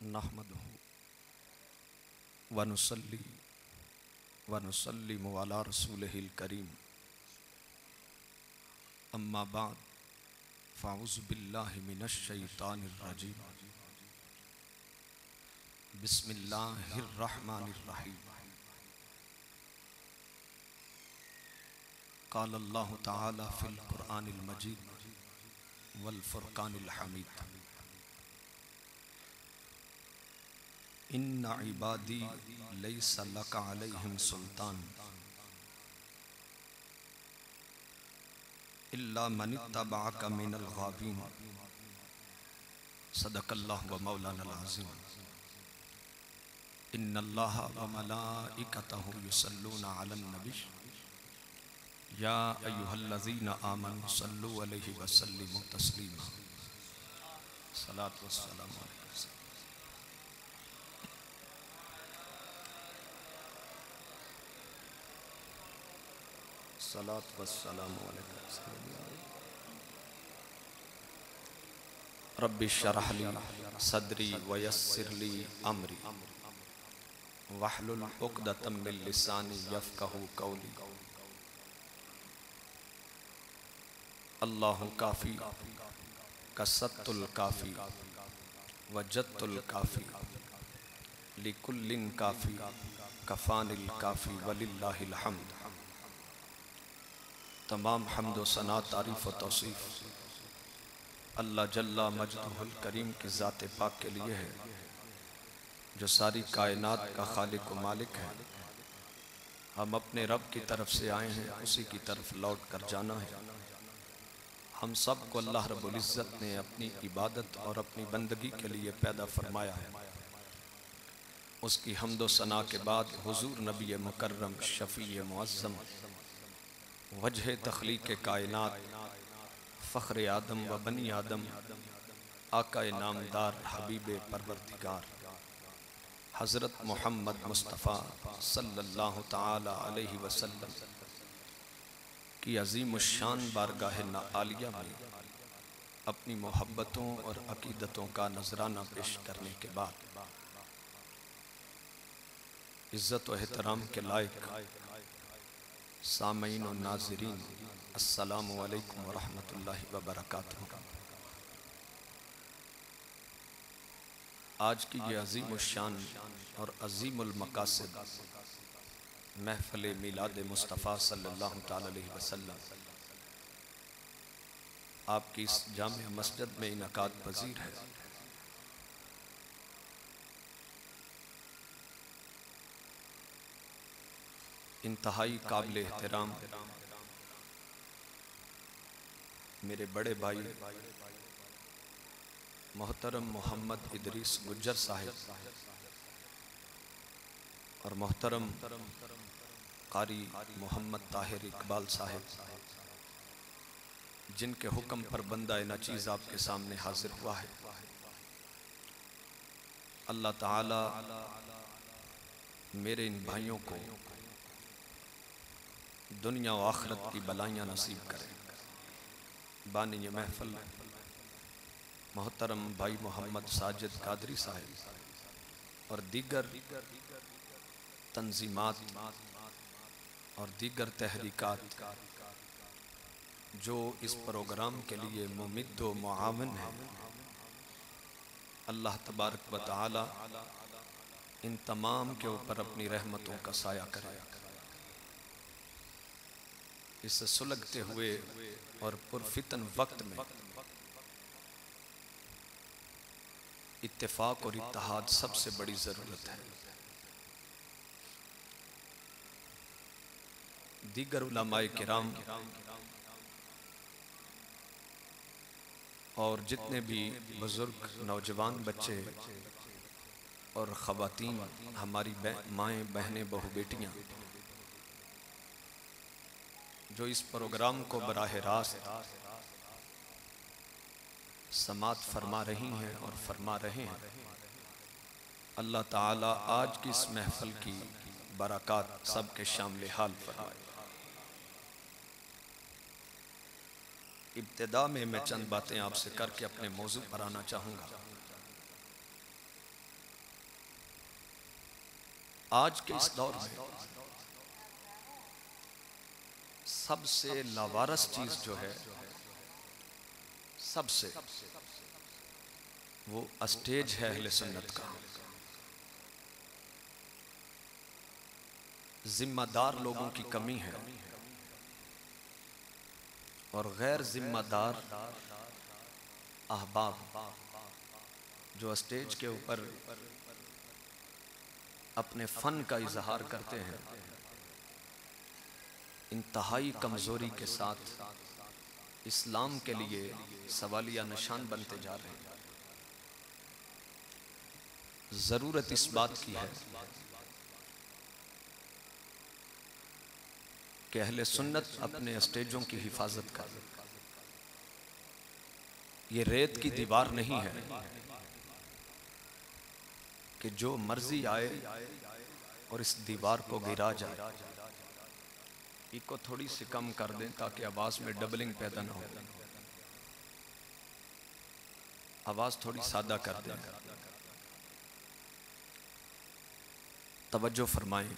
नहमदुहु व नुसल्ली व नुसल्लिमु अला रसूलिहिल करीम अम्मा बाद फ़अऊज़ु बिल्लाहि मिनश शैतानिर रजीम बिस्मिल्लाहिर रहमानिर रहीम क़ाल अल्लाहु तआला फ़िल क़ुरआनिल मजीद वल फ़ुरक़ानिल हमीद इन्ना इबादी लैसा लका अलैहिम सुल्तान इल्ला मनित्तबअका मिनल गावीन सदक़ल्लाहु व मौलाना अज़ीम इन्नल्लाहा व मलाइकतहु युसल्लूना अलन नबी या अय्युहल्लज़ीना आमनु सल्लु अलैहि व सल्लिमु तस्लीमा सलातु वस्सलामु अलैहि सलातु वस्सलामु अलैहि रब्बि शरह ली सदरी व यस्सिर ली अमरी वहलुल उक़दतम मिन लिसानी यफ़क़हू क़ौली अल्लाहु काफ़ी कसत्तुल काफ़ी वजत्तुल काफ़ी लिकुल्लिन काफ़ी कफ़ानिल काफ़ी वलिल्लाहिल हम्द। तमाम हम्द व सना तारीफ़ व तौसीफ़ अल्लाह जल्ला मजदुहुल करीम की ज़ात पाक के लिए है जो सारी कायनात का खालिक व मालिक है। हम अपने रब की तरफ से आए हैं, उसी की तरफ लौट कर जाना है। हम सब को अल्लाह रब्बुल इज़्ज़त ने अपनी इबादत और अपनी बंदगी के लिए पैदा फरमाया है। उसकी हम्द व सना के बाद हुज़ूर नबी मुकर्रम शफ़ी मुअज़्ज़म वजह तख़लीक़ कायनात फ़ख्र आदम व बनी आदम आका नामदार हबीब परवरदिगार हज़रत मोहम्मद मुस्तफ़ा सल्लल्लाहु ताला अलैहि वसल्लम की अज़ीम शान बारगाह आलिया में अपनी मोहब्बतों और अक़ीदतों का नजराना पेश करने के बाद इज़्ज़त व एहतराम के लायक सामईन और नाज़रीन, अस्सलामु अलैकुम व रहमतुल्लाहि व बरकातुहू। आज की ये अज़ीम शान और अज़ीमुल मक़ासिद महफ़िल मिलाद मुस्तफ़ा सल्लल्लाहु ताला अलैहि वसल्लम आपकी इस जामिया मस्जिद में इनकाद पज़ीर है। इंतहाई काबिल एहतराम मेरे बड़े भाई मोहतरम मोहम्मद इदरीस गुज्जर साहिब और मोहतरम कारी मोहम्मद ताहिर इकबाल साहिब, जिनके हुक्म पर बंदा नाचीज़ आपके सामने हाजिर हुआ है। अल्लाह ताला मेरे इन भाइयों को दुनिया व आखिरत की बलाइयाँ नसीब करे। बानी ये महफिल मोहतरम भाई मोहम्मद साजिद कादरी साहिब और दीगर तंजीमात और दीगर तहरीकात जो इस प्रोग्राम के लिए मुमिद व मुआवन है, अल्लाह तबारक व तआला इन तमाम के ऊपर अपनी रहमतों का साया करे। इस सुलगते हुए और पुरफितन वक्त में इत्तेफाक और इत्तेहाद सबसे बड़ी ज़रूरत है। दीगर उलमाए किराम और जितने भी बुजुर्ग नौजवान बच्चे और ख़वातीन, हमारी माएँ बहनें बहू बेटियाँ जो इस प्रोग्राम को बराह रास्त समात फरमा रही हैं और फरमा रहे हैं, अल्लाह ताला आज की इस महफिल की बरक़ात सबके शामिल हाल फरमाए। इब्तिदा में मैं चंद बातें आपसे करके अपने मौजू पर आना चाहूँगा। आज के इस दौर में सबसे लावारस चीज जो है, सबसे, वो स्टेज है अहले सुन्नत का। जिम्मेदार लोगों की कमी है और गैर जिम्मेदार अहबाब जो स्टेज के ऊपर अपने फन का इजहार करते हैं, इंतहाई कमजोरी के साथ इस्लाम के लिए सवालिया निशान बनते जा रहे हैं। जरूरत इस बात की है कि अहले सुन्नत अपने स्टेजों की हिफाजत करे। ये रेत की दीवार नहीं है कि जो मर्जी आए और इस दीवार को गिरा जाए। इसको थोड़ी सी कम कर दें ताकि आवाज में डबलिंग पैदा ना हो, आवाज थोड़ी सादा कर दें। तवज्जो फरमाएं।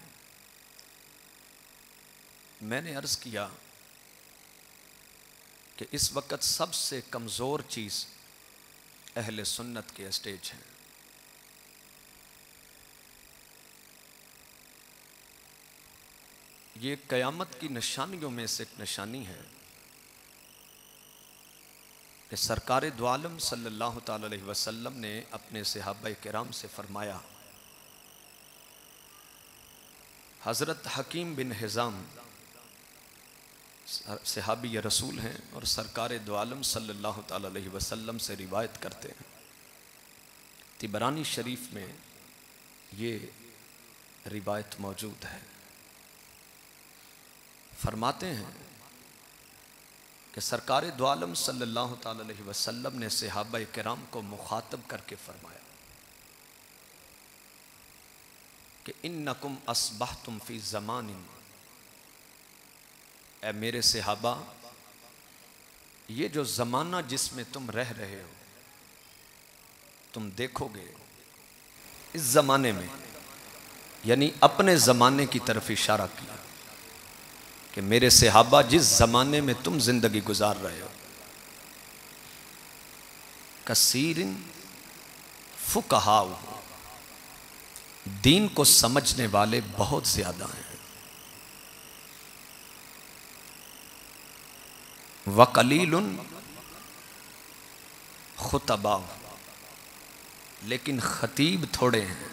मैंने अर्ज किया कि इस वक्त सबसे कमजोर चीज अहले सुन्नत के स्टेज है। ये कयामत की निशानियों में से एक निशानी है कि सरकार दो आलम सल्लल्लाहु ताला अलैहि वसल्लम ने अपने सहाबाए किराम से फरमाया। हजरत हकीम बिन हिजाम सहाबी रसूल हैं और सरकार दो आलम सल्लल्लाहु ताला अलैहि वसल्लम से रिवायत करते हैं। तिबरानी शरीफ में ये रिवायत मौजूद है। फरमाते हैं कि सरकार दो आलम सल्लल्लाहु ताला अलैहि वसल्लम ने सहाबाए किराम को मुखातब करके फरमाया कि इन्नकुम अस्बहतुम फी ज़मानिन, ऐ मेरे सहाबा, ये जो ज़माना जिसमें तुम रह रहे हो, तुम देखोगे इस ज़माने में, यानी अपने ज़माने की तरफ इशारा किया कि मेरे सहाबा जिस ज़माने में तुम जिंदगी गुजार रहे हो, कसीरिन फुकहाउ, दीन को समझने वाले बहुत ज्यादा हैं, वकलीलुन खुतबा, लेकिन खतीब थोड़े हैं।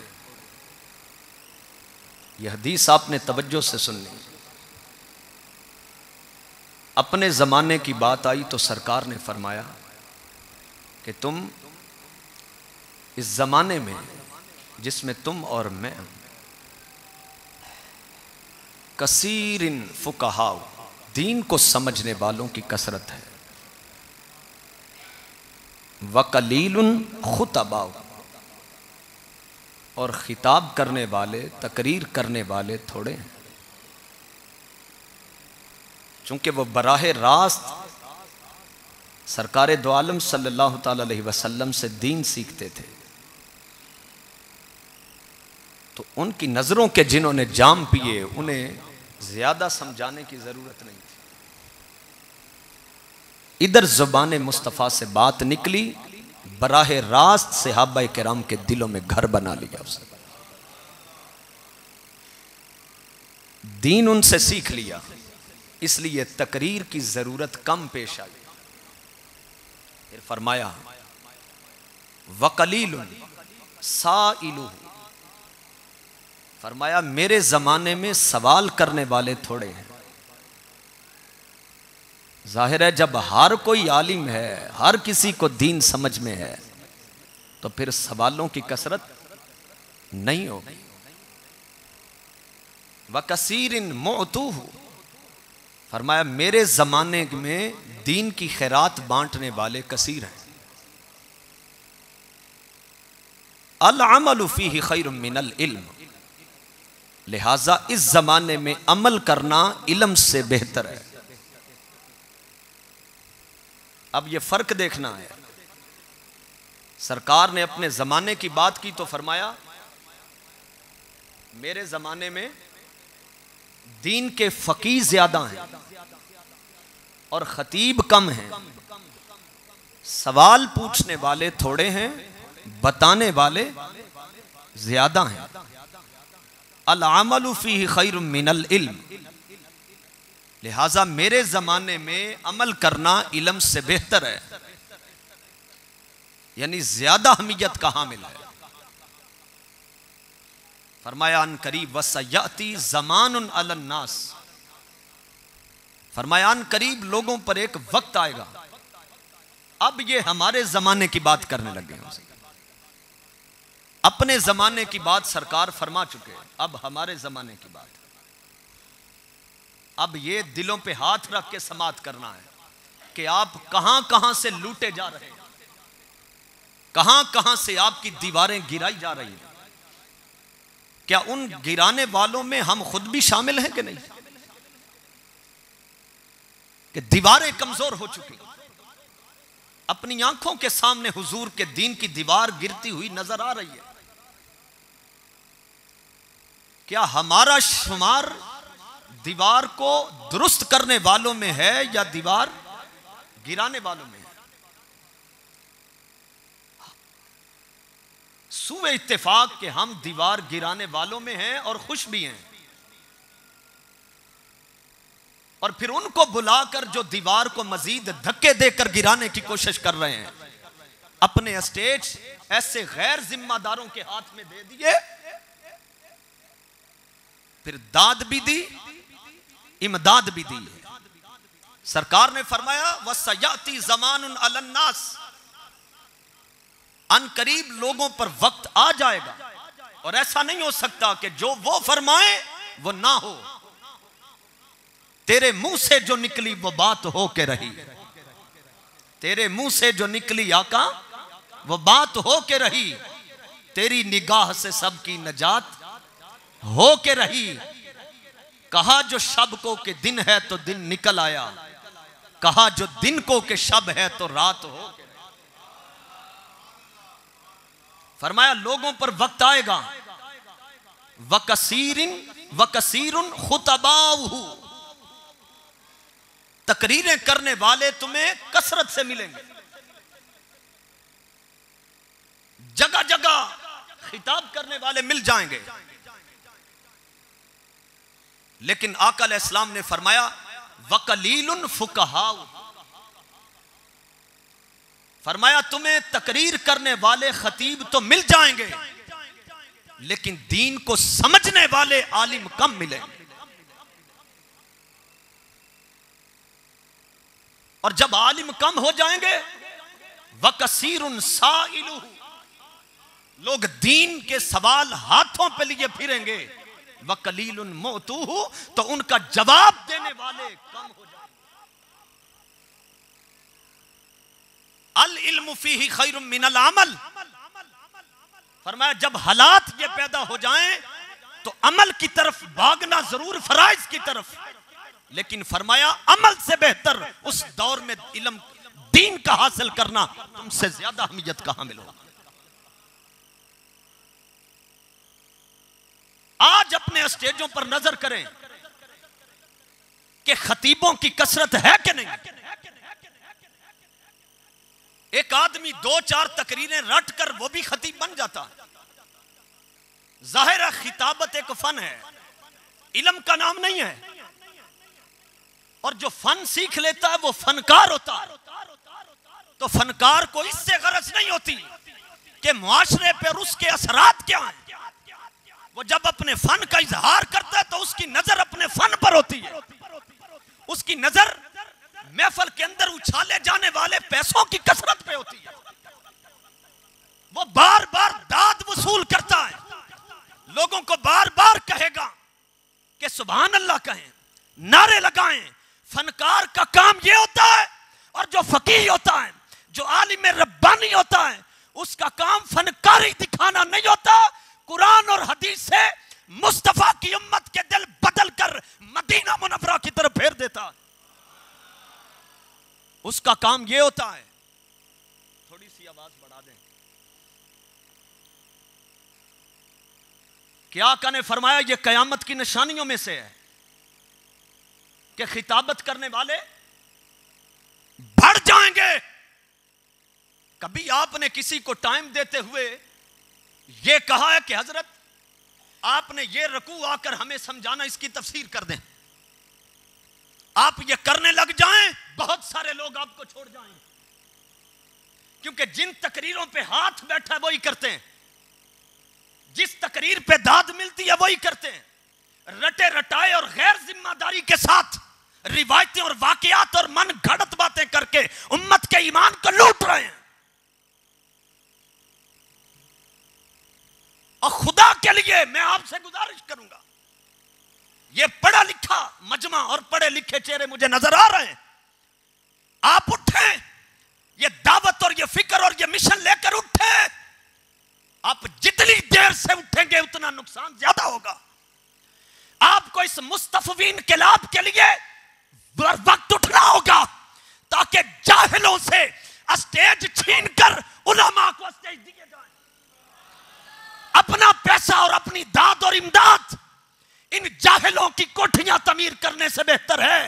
यह हदीस आपने तवज्जो से सुननी। अपने ज़माने की बात आई तो सरकार ने फरमाया कि तुम इस ज़माने में जिसमें तुम और मैं, कसीरिन फुकहाउ, दीन को समझने वालों की कसरत है, वकलीलुन खुतबाउ, और खिताब करने वाले, तकरीर करने वाले थोड़े हैं। चूंकि वो बराह रास्त सरकार दो आलम सल्लल्लाहु ताला अलैहि वसल्लम से दीन सीखते थे, तो उनकी नजरों के जिन्होंने जाम पिए, उन्हें ज्यादा समझाने की जरूरत नहीं थी। इधर जुबान मुस्तफ़ा से बात निकली, बराह रास्त सहाबाए किराम के दिलों में घर बना लिया उसने, दीन उनसे सीख लिया, इसलिए तकरीर की जरूरत कम पेश आई। फिर फरमाया वकलीलुन साइलु, फरमाया मेरे जमाने में सवाल करने वाले थोड़े हैं। जाहिर है जब हर कोई आलिम है, हर किसी को दीन समझ में है, तो फिर सवालों की कसरत नहीं होगी। वकसीरिन मुअतूहु, फरमाया मेरे जमाने में दीन की खैरात बांटने वाले कसीर हैं। अल अमलु फीही खैरुम मिनल इल्म, लिहाजा इस जमाने में अमल करना इल्म से बेहतर है। अब यह फर्क देखना है। सरकार ने अपने जमाने की बात की तो फरमाया मेरे जमाने में दीन के फकीह ज्यादा हैं और खतीब कम हैं, सवाल पूछने वाले थोड़े हैं, बताने वाले ज्यादा हैं। अल अमलु फीही खैरुम मिनल इल्म, लिहाजा मेरे जमाने में अमल करना इल्म से बेहतर है। यानी ज्यादा अहमियत का हामिल है। फरमाया अन करीब वसयती ज़मानुन अलन नास, फरमाया अन करीब लोगों पर एक वक्त आएगा। अब ये हमारे जमाने की बात करने लगे हैं, अपने जमाने की बात सरकार फरमा चुके, अब हमारे जमाने की बात। अब ये दिलों पे हाथ रख के समात करना है कि आप कहां कहां से लूटे जा रहे हैं, कहां कहां से आपकी दीवारें गिराई जा रही हैं। क्या उन गिराने वालों में हम खुद भी शामिल हैं कि नहीं, कि दीवारें कमजोर हो चुकी, अपनी आंखों के सामने हुजूर के दीन की दीवार गिरती हुई नजर आ रही है। क्या हमारा शुमार दीवार को दुरुस्त करने वालों में है या दीवार गिराने वालों में है? सुए इत्तेफाक के हम दीवार गिराने वालों में हैं और खुश भी हैं, और फिर उनको बुलाकर जो दीवार को मजीद धक्के देकर गिराने की कोशिश कर रहे हैं, अपने स्टेज ऐसे गैर जिम्मेदारों के हाथ में दे दिए, फिर दाद भी दी, इमदाद भी दी। सरकार ने फरमाया वसयती ज़मानुन अलन नास, अन करीब लोगों पर वक्त आ जाएगा, और ऐसा नहीं हो सकता कि जो वो फरमाए वो ना हो। तेरे मुंह से जो निकली वो बात हो के रही, तेरे मुंह से जो निकली आका वो बात हो के रही, तेरी निगाह से सबकी नजात हो के रही। कहा जो शब को के दिन है तो दिन निकल आया, कहा जो दिन को के शब है तो रात हो। फरमाया लोगों पर वक्त आएगा, वकसीरुन खुतबाहु, तकरीरें करने वाले तुम्हें कसरत से मिलेंगे, जगह जगह खिताब करने वाले मिल जाएंगे। लेकिन आका अलैहिस्सलाम ने फरमाया वकलीलुन फुकहाउ, फरमाया तुम्हें तकरीर करने वाले खतीब तो मिल जाएंगे, लेकिन दीन को समझने वाले आलिम कम मिलेंगे। और जब आलिम कम हो जाएंगे वकसीरुन साइलुहु, लोग दीन के सवाल हाथों पे लिए फिरेंगे, वकलीलुन मोतूहु, तो उनका जवाब देने वाले कम हो जाएंगे। अल इल्मु फीही खैरुम मिनल अमल, फरमाया जब हालात ये पैदा हो जाएं तो अमल की तरफ भागना जरूर, फराइज की तरफ, लेकिन फरमाया अमल से बेहतर उस दौर में इल्म दीन का हासिल करना तुमसे ज्यादा अहमियत कहां मिलो। आज अपने स्टेजों पर नजर करें कि खतीबों की कसरत है कि नहीं। एक आदमी 2-4 तकरीरें रट कर वो भी खतीब बन जाता है। जाहिर है खिताबत एक फन है, इल्म का नाम नहीं है, और जो फन सीख लेता है वो फनकार होता है। तो फनकार को इससे गरज नहीं होती कि मुआशरे पर उसके असरात क्या हैं। वो जब अपने फन का इजहार करता है तो उसकी नजर अपने फन पर होती है, उसकी नजर महफिल के अंदर उछाले जाने वाले पैसों की कसरत पे होती है। वो बार बार दाद वसूल करता है, लोगों को बार बार कहेगा कि सुभान अल्लाह कहें, नारे लगाएं। फनकार का काम ये होता है, और जो फकीह होता है, जो आलिम रब्बानी होता है, उसका काम फनकारी दिखाना नहीं होता, कुरान और हदीस से मुस्तफा की उम्मत के दिल बदल कर मदीना मुनव्वरा की तरफ फेर देता है। उसका काम यह होता है। थोड़ी सी आवाज बढ़ा दें। कि आका ने फरमाया ये कयामत की निशानियों में से है कि खिताबत करने वाले बढ़ जाएंगे। कभी आपने किसी को टाइम देते हुए यह कहा है कि हजरत आपने ये रकू आकर हमें समझाना, इसकी तफसीर कर दें? आप ये करने लग जाएं, बहुत सारे लोग आपको छोड़ जाएंगे, क्योंकि जिन तकरीरों पे हाथ बैठा है वही करते हैं, जिस तकरीर पे दाद मिलती है वही करते हैं। रटे रटाए और गैर जिम्मेदारी के साथ रिवायतें और वाकयात और मन घड़त बातें करके उम्मत के ईमान को लूट रहे हैं। और खुदा के लिए मैं आपसे गुजारिश करूंगा, ये पढ़ा लिखा मजमा और पढ़े लिखे चेहरे मुझे नजर आ रहे हैं, आप उठे, ये दावत और ये फिक्र और ये मिशन लेकर उठे। आप जितनी देर से उठेंगे उतना नुकसान ज्यादा होगा। आपको इस मुस्तफवीन के लाभ के लिए वक्त उठना होगा, ताकि जाहिलों से स्टेज छीनकर उलमा को स्टेज दिए जाए। अपना पैसा और अपनी दाद और इमदाद इन जाहिलों की कोठियां तमीर करने से बेहतर है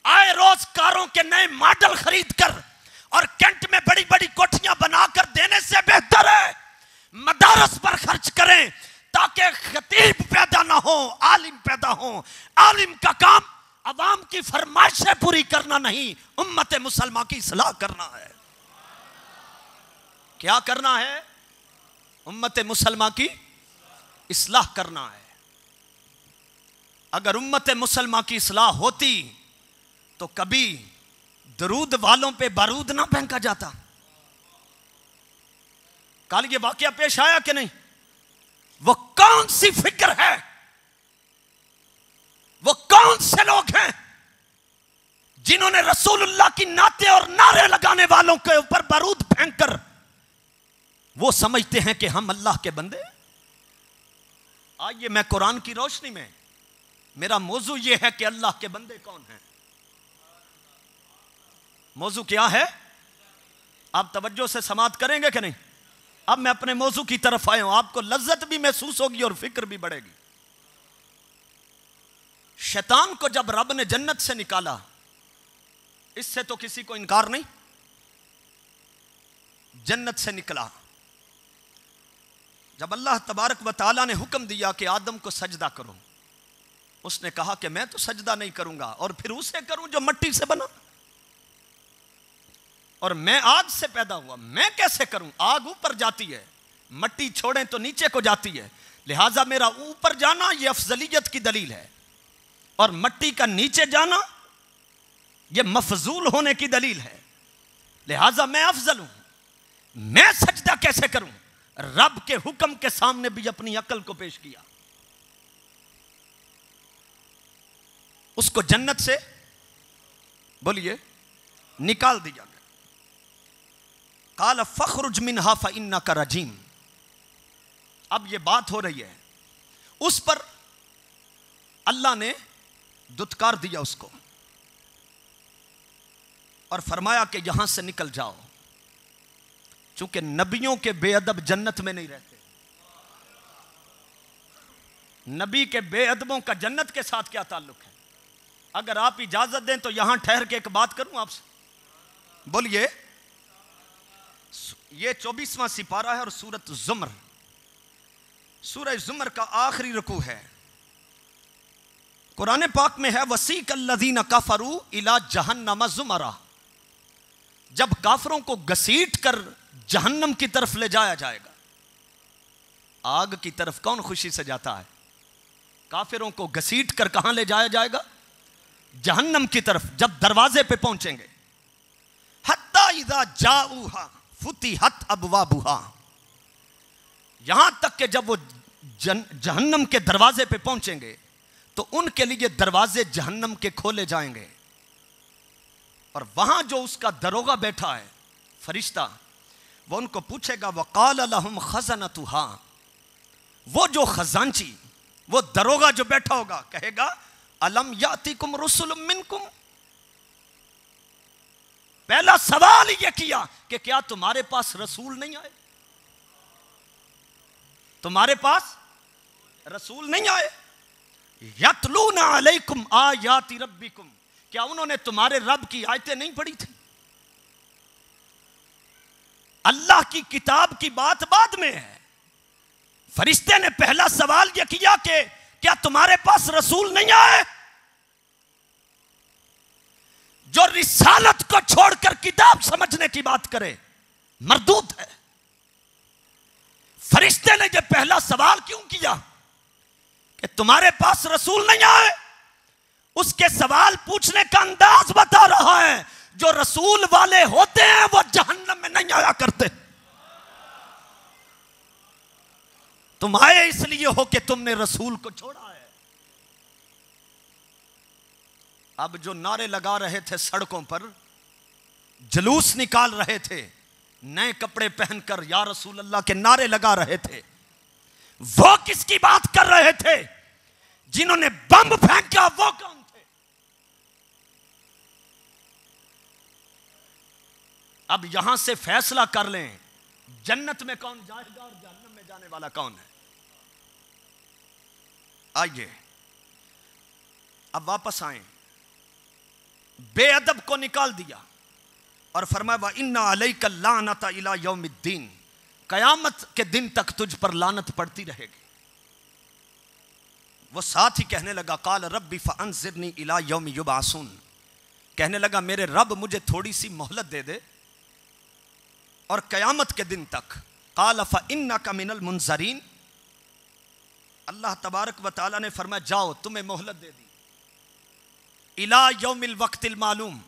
आए रोज कारों के नए मॉडल खरीद कर और कैंट में बड़ी बड़ी कोठियां बनाकर देने से बेहतर है मदारस पर खर्च करें, ताकि खतीब पैदा ना हो, आलिम पैदा हो। आलिम का काम अवाम की फरमाइशें पूरी करना नहीं, उम्मत मुसलमान की इस्लाह करना है। क्या करना है? उम्मत मुसलमान की इस्लाह करना है। अगर उम्मत मुसलमान की इस्लाह होती तो कभी दरूद वालों पे बारूद ना फेंका जाता। कल ये वाकया पेश आया कि नहीं? वो कौन सी फिक्र है, वो कौन से लोग हैं जिन्होंने रसूलुल्लाह की नाते और नारे लगाने वालों के ऊपर बारूद फेंककर वो समझते हैं कि हम अल्लाह के बंदे। आइए मैं कुरान की रोशनी में, मेरा मौजू ये है कि अल्लाह के बंदे कौन हैं। मौजू क्या है? आप तवज्जो से समाअत करेंगे कि नहीं? अब मैं अपने मौजू की तरफ आया हूं, आपको लज्जत भी महसूस होगी और फिक्र भी बढ़ेगी। शैतान को जब रब ने जन्नत से निकाला, इससे तो किसी को इनकार नहीं, जन्नत से निकला। जब अल्लाह तबारक व तआला ने हुक्म दिया कि आदम को सजदा करो, उसने कहा कि मैं तो सजदा नहीं करूंगा, और फिर उसे करूं जो मिट्टी से बना, और मैं आग से पैदा हुआ, मैं कैसे करूं? आग ऊपर जाती है, मिट्टी छोड़ें तो नीचे को जाती है, लिहाजा मेरा ऊपर जाना यह अफजलियत की दलील है, और मिट्टी का नीचे जाना यह मफजूल होने की दलील है। लिहाजा मैं अफजल हूं, मैं सजदा कैसे करूं? रब के हुक्म के सामने भी अपनी अकल को पेश किया। उसको जन्नत से बोलिए निकाल दिया गया। काल फखरुज मिनहा फइन्नका रजीम। अब यह बात हो रही है, उस पर अल्लाह ने दुत्कार दिया उसको और फरमाया कि यहां से निकल जाओ, चूंकि नबियों के बेअदब जन्नत में नहीं रहते। नबी के बेअदबों का जन्नत के साथ क्या ताल्लुक है? अगर आप इजाजत दें तो यहां ठहर के एक बात करूं आपसे। बोलिए, ये 24वां सिपारा है और सूरत जुमर, सूरह जुमर का आखिरी रुकू है। कुरान पाक में है, वसीक अल्लज़ीना कफरू इला जहन्नम जुमरा। जब काफरों को घसीट कर जहन्नम की तरफ ले जाया जाएगा। आग की तरफ कौन खुशी से जाता है? काफिरों को घसीट कर कहां ले जाया जाएगा? जहन्नम की तरफ। जब दरवाजे पे पहुंचेंगे, हत्ता इज़ा जाऊहा फुतिहत अबवाबुहा, यहां तक कि जब वो जहन्नम के दरवाजे पे पहुंचेंगे तो उनके लिए दरवाजे जहन्नम के खोले जाएंगे, और वहां जो उसका दरोगा बैठा है, फरिश्ता, वो उनको पूछेगा, वक़ाल लहुम खज़नतुहा, वो जो खजांची, वो दरोगा जो बैठा होगा कहेगा, अलम यातिकुम रुसुलुम मिनकुम। पहला सवाल यह किया कि क्या तुम्हारे पास रसूल नहीं आए? तुम्हारे पास रसूल नहीं आए? यतलूना अलैकुम आयाति रब्बिकुम, क्या उन्होंने तुम्हारे रब की आयतें नहीं पढ़ी थी? अल्लाह की किताब की बात बाद में है। फरिश्ते ने पहला सवाल यह किया कि क्या तुम्हारे पास रसूल नहीं आए? जो रिसालत को छोड़कर किताब समझने की बात करे मरदूत है। फरिश्ते ने यह पहला सवाल क्यों किया कि तुम्हारे पास रसूल नहीं आए? उसके सवाल पूछने का अंदाज बता रहा है जो रसूल वाले होते हैं वो जहन्नम में नहीं आया करते। तुम आए इसलिए हो कि तुमने रसूल को छोड़ा है। अब जो नारे लगा रहे थे सड़कों पर, जुलूस निकाल रहे थे, नए कपड़े पहनकर या रसूल अल्लाह के नारे लगा रहे थे, वो किसकी बात कर रहे थे? जिन्होंने बम फेंका वो कौन थे? अब यहां से फैसला कर लें जन्नत में कौन जाएगा और जहन्नम में जाने वाला कौन है। आइए अब वापस आए। बेअदब को निकाल दिया और फरमाया व इन्ना अलैका लानता इला यौमिद्दीन, कयामत के दिन तक तुझ पर लानत पड़ती रहेगी। वो साथ ही कहने लगा काल रब्बी फअंज़िरनी इला यौमि युबअसून, कहने लगा मेरे रब मुझे थोड़ी सी मोहलत दे दे और कयामत के दिन तक। काल फइन्नका मिनल मुनज़रीन, अल्लाह तबारक व तआला ने फरमाया जाओ तुम्हें मोहलत दे दी। इला यौमिल वक्तिल मालूम,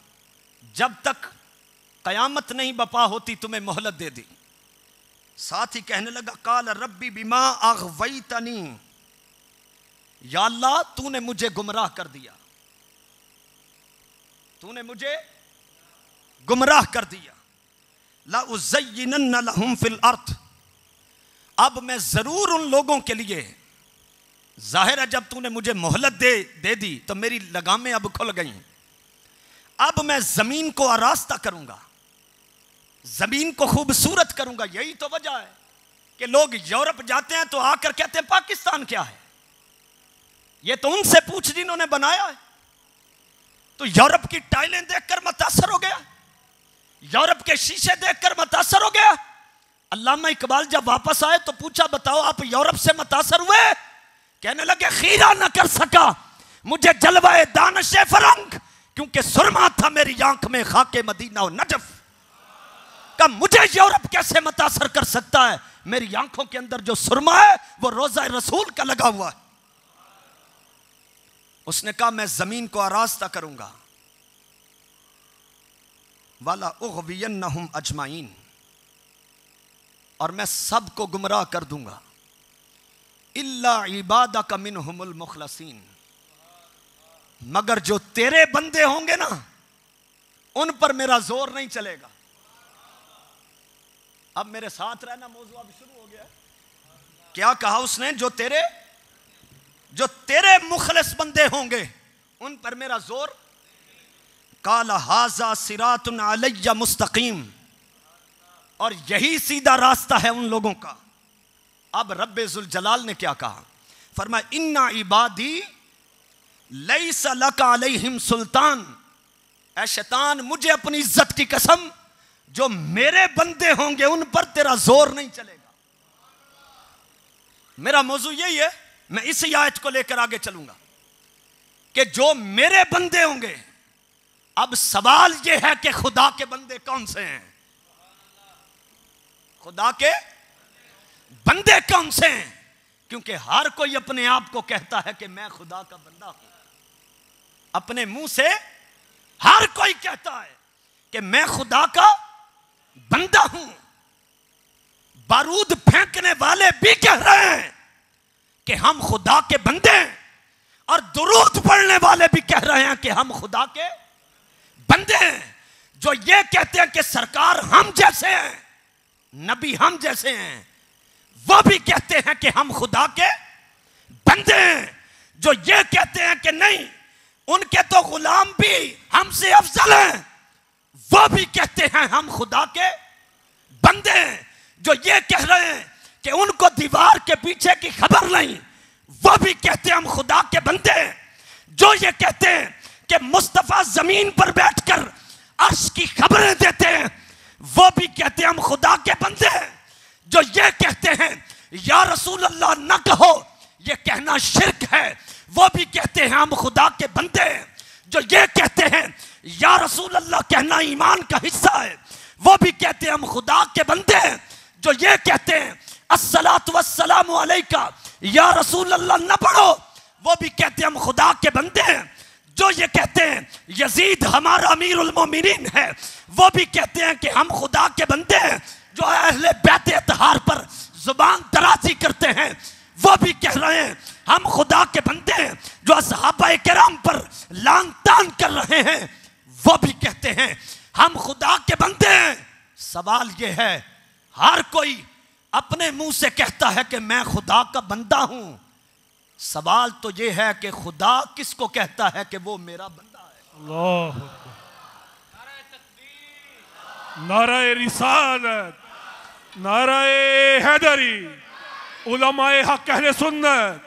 जब तक कयामत नहीं बपा होती तुम्हें मोहलत दे दी। साथ ही कहने लगा काल रब्बी बिमा अग़वैतनी, या अल्लाह तूने मुझे गुमराह कर दिया, तूने मुझे गुमराह कर दिया। ला उज़य्यिनन्ना लहुम फिल अर्थ, अब मैं जरूर उन लोगों के लिए, जाहिर है जब तूने मुझे मोहलत दे दी तो मेरी लगामें अब खुल गई, अब मैं जमीन को आरास्ता करूंगा, जमीन को खूबसूरत करूंगा। यही तो वजह है कि लोग यूरोप जाते हैं तो आकर कहते हैं पाकिस्तान क्या है। ये तो उनसे पूछ जिन्होंने बनाया है। तो यूरोप की टाइलें देखकर मुतासर हो गया, यूरोप के शीशे देखकर मुतासर हो गया। अल्लामा इकबाल जब वापस आए तो पूछा बताओ आप यूरोप से मुतासर हुए? कहने लगे खीरा न कर सका मुझे जलवाए दानिश फरंग, क्योंकि सुरमा था मेरी आंख में खाके मदीना और नजफ। का मुझे यूरोप कैसे मुतासर कर सकता है? मेरी आंखों के अंदर जो सुरमा है वो रोजा रसूल का लगा हुआ है। उसने कहा मैं जमीन को आरास्ता करूंगा, वाला उग़वियन्नहुम अजमाइन, और मैं सबको गुमराह कर दूंगा, इल्ला इबादका मिनहुमुल मुखलसीन, मगर जो तेरे बंदे होंगे ना उन पर मेरा जोर नहीं चलेगा। अब मेरे साथ रहना, मौजू अब शुरू हो गया। क्या कहा उसने? जो तेरे मुखलिस बंदे होंगे उन पर मेरा जोर। काला हाजा सिरातुन अलैया मुस्तकीम, और यही सीधा रास्ता है उन लोगों का। अब रब्बे जुल जलाल ने क्या कहा? फरमाया इन्ना इबादी लैसा लका अलैहिम सुल्तान, ऐ शैतान मुझे अपनी इज्जत की कसम, जो मेरे बंदे होंगे उन पर तेरा जोर नहीं चलेगा। मेरा मौजू यही है, मैं इसी आयत को लेकर आगे चलूंगा कि जो मेरे बंदे होंगे। अब सवाल यह है कि खुदा के बंदे कौन से हैं? खुदा के बंदे कौन से हैं? क्योंकि हर कोई अपने आप को कहता है कि मैं खुदा का बंदा हूं। अपने मुंह से हर कोई कहता है कि मैं खुदा का बंदा हूं। बारूद फेंकने वाले भी कह रहे हैं कि हम खुदा के बंदे हैं, और दुरूद पढ़ने वाले भी कह रहे हैं कि हम खुदा के बंदे हैं। जो ये कहते हैं कि सरकार हम जैसे हैं, नबी हम जैसे हैं, वो भी कहते हैं कि हम खुदा के बंदे हैं। जो ये कहते हैं कि नहीं उनके तो गुलाम भी हमसे अफजल हैं, वो भी कहते हैं हम खुदा के बंदे हैं। जो ये कह रहे हैं कि उनको दीवार के पीछे की खबर नहीं, वो भी कहते हैं हम खुदा के बंदे हैं। जो ये कहते हैं कि मुस्तफा जमीन पर बैठकर अर्श की खबरें देते हैं, वो भी कहते हैं हम खुदा के बंदे हैं। जो ये कहते हैं या रसूल अल्लाह न कहो, ये कहना शिर्क है, वो भी कहते हैं हम खुदा के बंदे हैं। जो ये कहते हैं या रसूल अल्लाह कहना ईमान का हिस्सा है, वो भी कहते हैं हम खुदा के बंदे हैं। जो ये कहते हैं अस्सलातु वस्सलामु अलैका या रसूल अल्लाह न पढ़ो, वो भी कहते हैं हम खुदा के बंदे हैं। जो ये कहते हैं यजीद हमारा अमीरुल मोमिनीन है, वो भी कहते हैं कि हम खुदा के बंदे हैं। जो अहले बैत इत्तहार पर जुबान दराजी करते हैं, वो भी कह रहे हैं हम खुदा के बंदे हैं। जो असहाबाए किराम पर लान तान कर रहे हैं, वो भी कहते हैं हम खुदा के बंदे हैं। सवाल ये है, हर कोई अपने मुंह से कहता है कि मैं खुदा का बंदा हूं। सवाल तो ये है कि खुदा किसको कहता है कि वो मेरा बंदा है? अल्लाह, नाराए रिसालत, नाराए हैदरी, उलमाए हक अहले सुन्नत,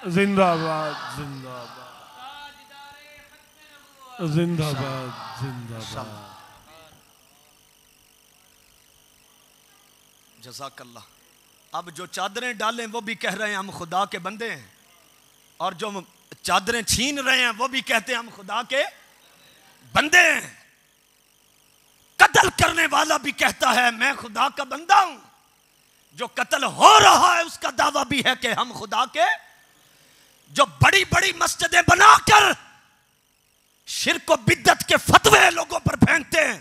जिंदाबाद जिंदाबाद जिंदाबाद जिंदाबाद। जज़ाकल्लाह। अब जो चादरें डालें वो भी कह रहे हैं हम खुदा के बंदे हैं, और जो चादरें छीन रहे हैं वो भी कहते हैं हम खुदा के बंदे हैं। कत्ल करने वाला भी कहता है मैं खुदा का बंदा हूं। जो कत्ल हो रहा है उसका दावा भी है कि हम खुदा के। जो बड़ी बड़ी मस्जिदें बनाकर शिर्क व बिद्दत के फतवे लोगों पर फेंकते हैं,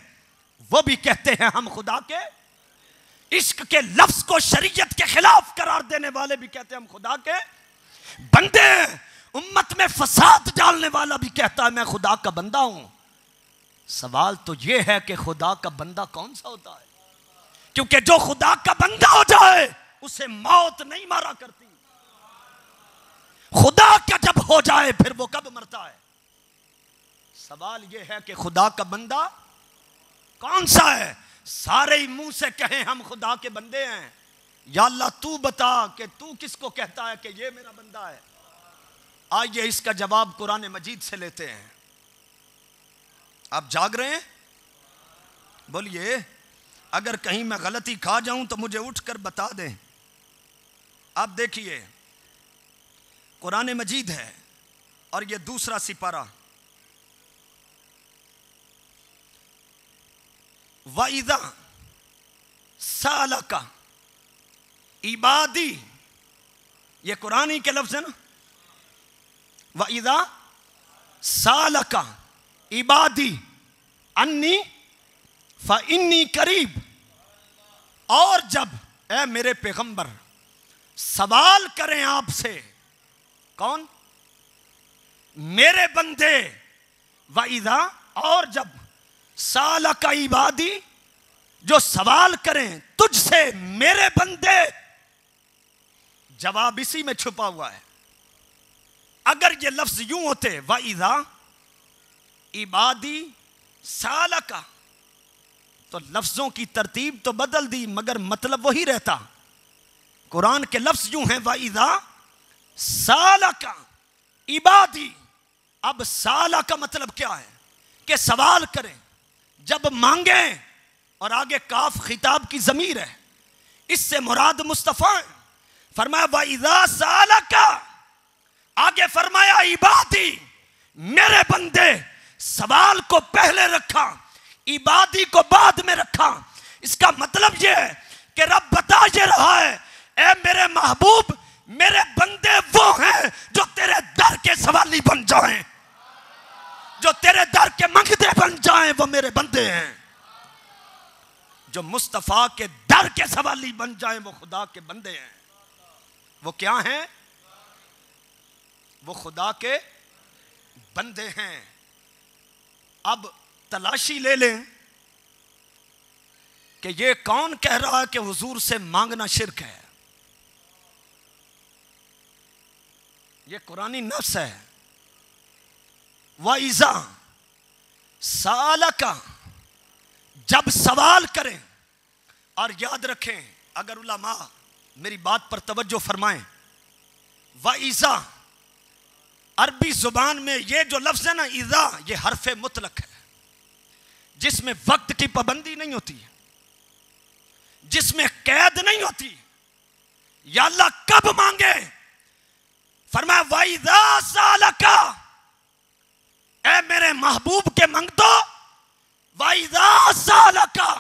वो भी कहते हैं हम खुदा के। इश्क के लफ्ज को शरीयत के खिलाफ करार देने वाले भी कहते हैं हम खुदा के बंदे हैं। उम्मत में फसाद डालने वाला भी कहता है मैं खुदा का बंदा हूं। सवाल तो यह है कि खुदा का बंदा कौन सा होता है? क्योंकि जो खुदा का बंदा हो जाए उसे मौत नहीं मारा करती। खुदा का जब हो जाए फिर वो कब मरता है? सवाल यह है कि खुदा का बंदा कौन सा है? सारे ही मुंह से कहें हम खुदा के बंदे हैं। या अल्लाह तू बता कि तू किसको कहता है कि ये मेरा बंदा है? आइए इसका जवाब कुरान मजीद से लेते हैं। आप जाग रहे हैं? बोलिए। अगर कहीं मैं गलती खा जाऊं तो मुझे उठकर बता दें। आप देखिए, कुरान मजीद है और ये दूसरा सिपारा। वाइदा सालका इबादी, ये कुरान ही के लफ्ज है ना। वाइदा सालका इबादी अन्नी फ़इन्नी करीब। और जब ए मेरे पैगंबर सवाल करें आपसे, कौन? मेरे बंदे। वाइदा, और जब साला का इबादी, जो सवाल करें तुझसे मेरे बंदे। जवाब इसी में छुपा हुआ है। अगर ये लफ्ज यूं होते वाइदा इबादी साला का, तो लफ्जों की तरतीब तो बदल दी मगर मतलब वही रहता। कुरान के लफ्ज यूं हैं वाइदा साला का इबादी। अब साला का मतलब क्या है? कि सवाल करें, जब मांगे, और आगे काफ खिताब की जमीर है, इससे मुराद मुस्तफा है। फरमाया वाइदा साला का, आगे फरमाया इबादी मेरे बंदे। सवाल को पहले रखा, इबादी को बाद में रखा। इसका मतलब यह है कि रब बता ये रहा है, ए मेरे महबूब, मेरे बंदे वो हैं जो तेरे दर के सवाली बन जाएं, जो तेरे दर के मंगते बन जाएं, वो मेरे बंदे हैं। जो मुस्तफा के दर के सवाली बन जाएं, वो खुदा के बंदे हैं। वो क्या हैं? वो खुदा के बंदे हैं। अब तलाशी ले लें कि ये कौन कह रहा है कि हुजूर से मांगना शिर्क है। ये कुरानी नफ्स है। वाइजा साला का, जब सवाल करें। और याद रखें, अगर उलमा मेरी बात पर तवज्जो फरमाएं। वाइजा अरबी जुबान में ये जो लफ्ज है ना इज़ा, ये हरफ मुतलक है, जिसमें वक्त की पाबंदी नहीं होती, जिसमें कैद नहीं होती। या अल्लाह कब मांगे? फरमाया वाइजा सालका, ए मेरे महबूब के मंगतो, वाइजा सालका,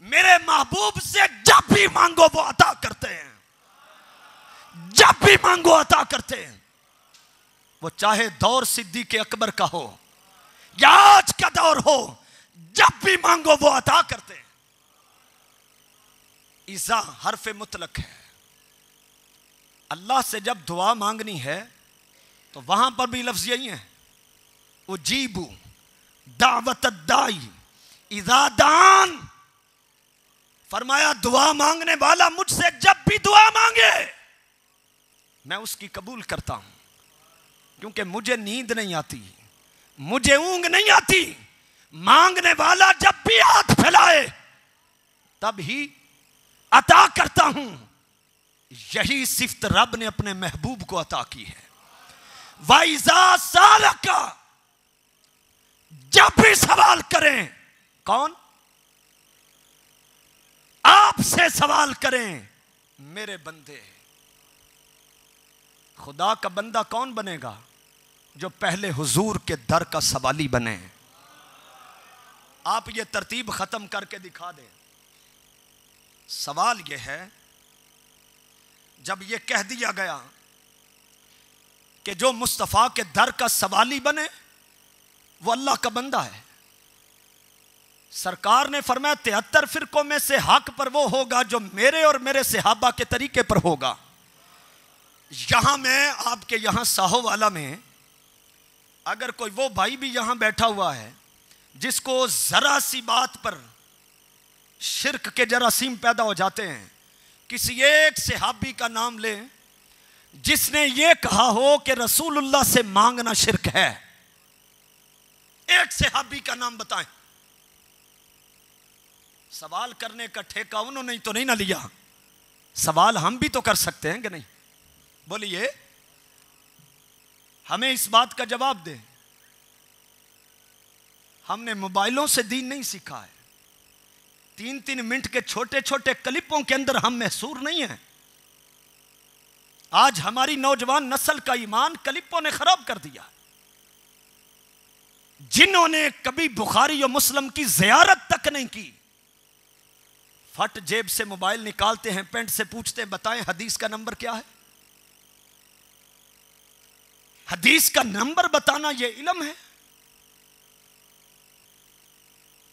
मेरे महबूब से जब भी मांगो वो अता करते हैं, जब भी मांगो अता करते हैं। वो चाहे दौर सिद्दीक़ अकबर का हो या आज का दौर हो, जब भी मांगो वो अता करते हैं। इज़ा हरफ मुतलक है। अल्लाह से जब दुआ मांगनी है तो वहां पर भी लफ्ज यही है, उजीबू दावत दाई इज़ा दान। फरमाया दुआ मांगने वाला मुझसे जब भी दुआ मांगे मैं उसकी कबूल करता हूं, क्योंकि मुझे नींद नहीं आती, मुझे ऊंग नहीं आती। मांगने वाला जब भी हाथ फैलाए तब ही अता करता हूं। यही सिफ्त रब ने अपने महबूब को अता की है। वाइजा सालका, जब भी सवाल करें, कौन? आपसे सवाल करें मेरे बंदे। खुदा का बंदा कौन बनेगा? जो पहले हुजूर के दर का सवाली बने। आप ये तरतीब खत्म करके दिखा दें। सवाल ये है, जब ये कह दिया गया कि जो मुस्तफ़ा के दर का सवाली बने वो अल्लाह का बंदा है, सरकार ने फरमाया 73 फिरकों में से हक पर वो होगा जो मेरे और मेरे सहाबा के तरीके पर होगा। यहां मैं आपके यहां साहोवाला में अगर कोई वो भाई भी यहां बैठा हुआ है जिसको जरा सी बात पर शिरक के जरासीम पैदा हो जाते हैं, किसी एक सहाबी का नाम लें जिसने ये कहा हो कि रसूलुल्लाह से मांगना शिरक है, एक सहाबी का नाम बताएं। सवाल करने का ठेका उन्होंने तो नहीं ना लिया, सवाल हम भी तो कर सकते हैं कि नहीं? बोलिए, हमें इस बात का जवाब दे। हमने मोबाइलों से दीन नहीं सीखा है। 3-3 मिनट के छोटे छोटे क्लिपों के अंदर हम महसूर नहीं हैं। आज हमारी नौजवान नस्ल का ईमान क्लिपों ने खराब कर दिया। जिन्होंने कभी बुखारी और मुस्लिम की ज़ियारत तक नहीं की, फट जेब से मोबाइल निकालते हैं, पेंट से पूछते हैं बताएं हदीस का नंबर क्या है। हदीस का नंबर बताना यह इल्म है।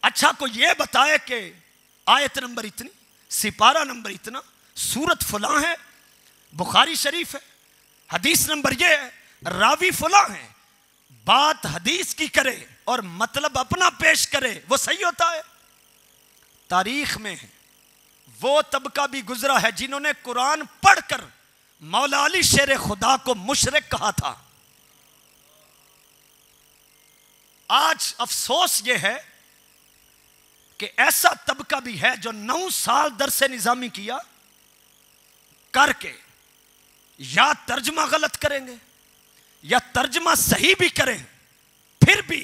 अच्छा कोई यह बताए कि आयत नंबर इतनी, सिपारा नंबर इतना, सूरत फुला है, बुखारी शरीफ है, हदीस नंबर यह है, रावी फुला है। बात हदीस की करे और मतलब अपना पेश करे, वो सही होता है? तारीख में वो तबका भी गुजरा है जिन्होंने कुरान पढ़कर मौला अली शेर खुदा को मुशरिक कहा था। आज अफसोस यह है कि ऐसा तबका भी है जो 9 साल दरसे निजामी किया करके या तर्जमा गलत करेंगे या तर्जमा सही भी करें, फिर भी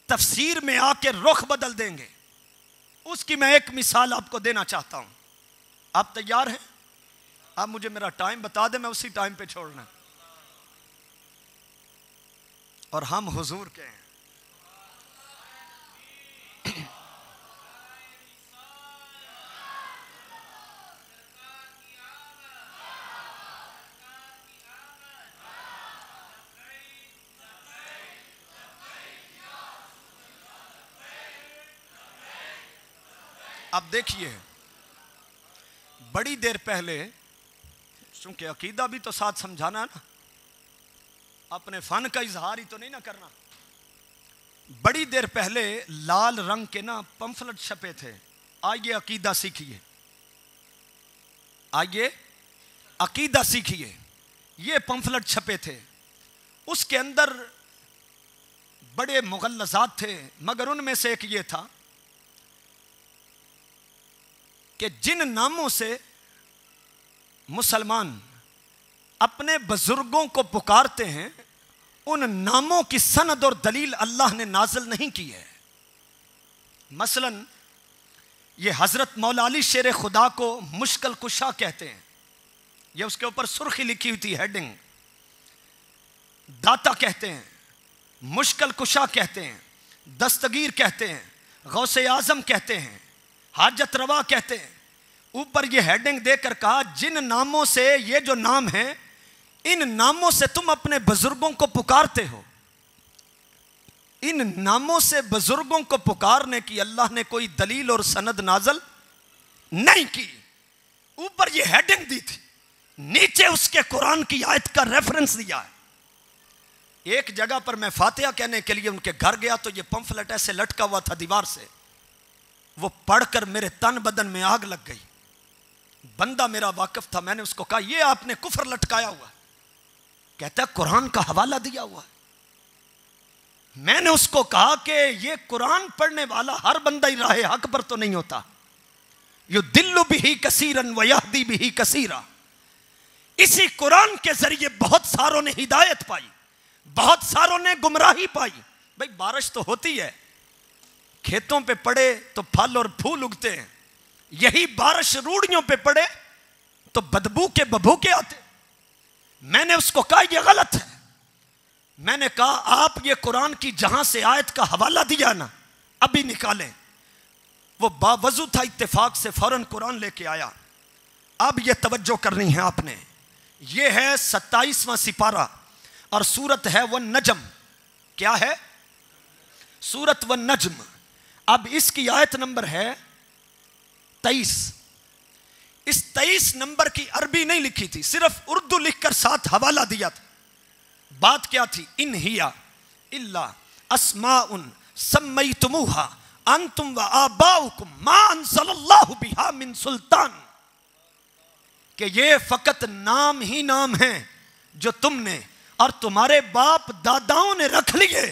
तफसीर में आके रुख बदल देंगे। उसकी मैं एक मिसाल आपको देना चाहता हूं। आप तैयार हैं? आप मुझे मेरा टाइम बता दें, मैं उसी टाइम पे छोड़ना। और हम हुजूर के हैं। अब देखिए, बड़ी देर पहले, चूंकि अकीदा भी तो साथ समझाना है ना, अपने फन का इजहार ही तो नहीं ना करना। बड़ी देर पहले लाल रंग के ना पंफलेट छपे थे, आइए अकीदा सीखिए, आइए अकीदा सीखिए। ये पंफलेट छपे थे, उसके अंदर बड़े मुगल्लज़ात थे, मगर उनमें से एक ये था कि जिन नामों से मुसलमान अपने बुजुर्गों को पुकारते हैं, उन नामों की सनद और दलील अल्लाह ने नाजिल नहीं की है। मसलन ये हजरत मौला अली शेर खुदा को मुश्किल कुशा कहते हैं, ये उसके ऊपर सुर्खी लिखी हुई थी, हेडिंग। दाता कहते हैं, मुश्किल कुशा कहते हैं, दस्तगीर कहते हैं, गौसे आजम कहते हैं, हाजत रवा कहते हैं। ऊपर ये हेडिंग देकर कहा, जिन नामों से, ये जो नाम हैं, इन नामों से तुम अपने बुजुर्गों को पुकारते हो, इन नामों से बुजुर्गों को पुकारने की अल्लाह ने कोई दलील और सनद नाजल नहीं की। ऊपर ये हेडिंग दी थी, नीचे उसके कुरान की आयत का रेफरेंस दिया है। एक जगह पर मैं फातिहा कहने के लिए उनके घर गया तो ये पंफलेट ऐसे लटका हुआ था दीवार से, वो पढ़कर मेरे तन बदन में आग लग गई। बंदा मेरा वाकिफ था, मैंने उसको कहा ये आपने कुफर लटकाया हुआ है। कहता है कुरान का हवाला दिया हुआ है। मैंने उसको कहा कि ये कुरान पढ़ने वाला हर बंदा ही राहे हक पर तो नहीं होता। यो दिल्लु बिही कसीरन व यहदी बिही कसीरा, इसी कुरान के जरिए बहुत सारों ने हिदायत पाई, बहुत सारों ने गुमराही पाई। भाई बारिश तो होती है, खेतों पे पड़े तो फल और फूल उगते हैं, यही बारिश रूढ़ियों पे पड़े तो बदबू के बभूके आते। मैंने उसको कहा यह गलत है। मैंने कहा आप ये कुरान की जहां से आयत का हवाला दिया ना, अभी निकालें। वो बावजू था, इत्तेफाक से फौरन कुरान लेके आया। अब ये तवज्जो करनी है आपने, ये है 27वां सिपारा और सूरत है वन नजम। क्या है? सूरत वन नजम। अब इसकी आयत नंबर है 23। इस 23 नंबर की अरबी नहीं लिखी थी, सिर्फ उर्दू लिखकर साथ हवाला दिया था। बात क्या थी? इन हिया इल्ला अस्माउन सम्मैतुमुहा अंतुम व आबाउकुम मा अंज़लल्लाहु बिहा मिन सुल्तान, कि ये फकत नाम ही नाम हैं जो तुमने और तुम्हारे बाप दादाओं ने रख लिए।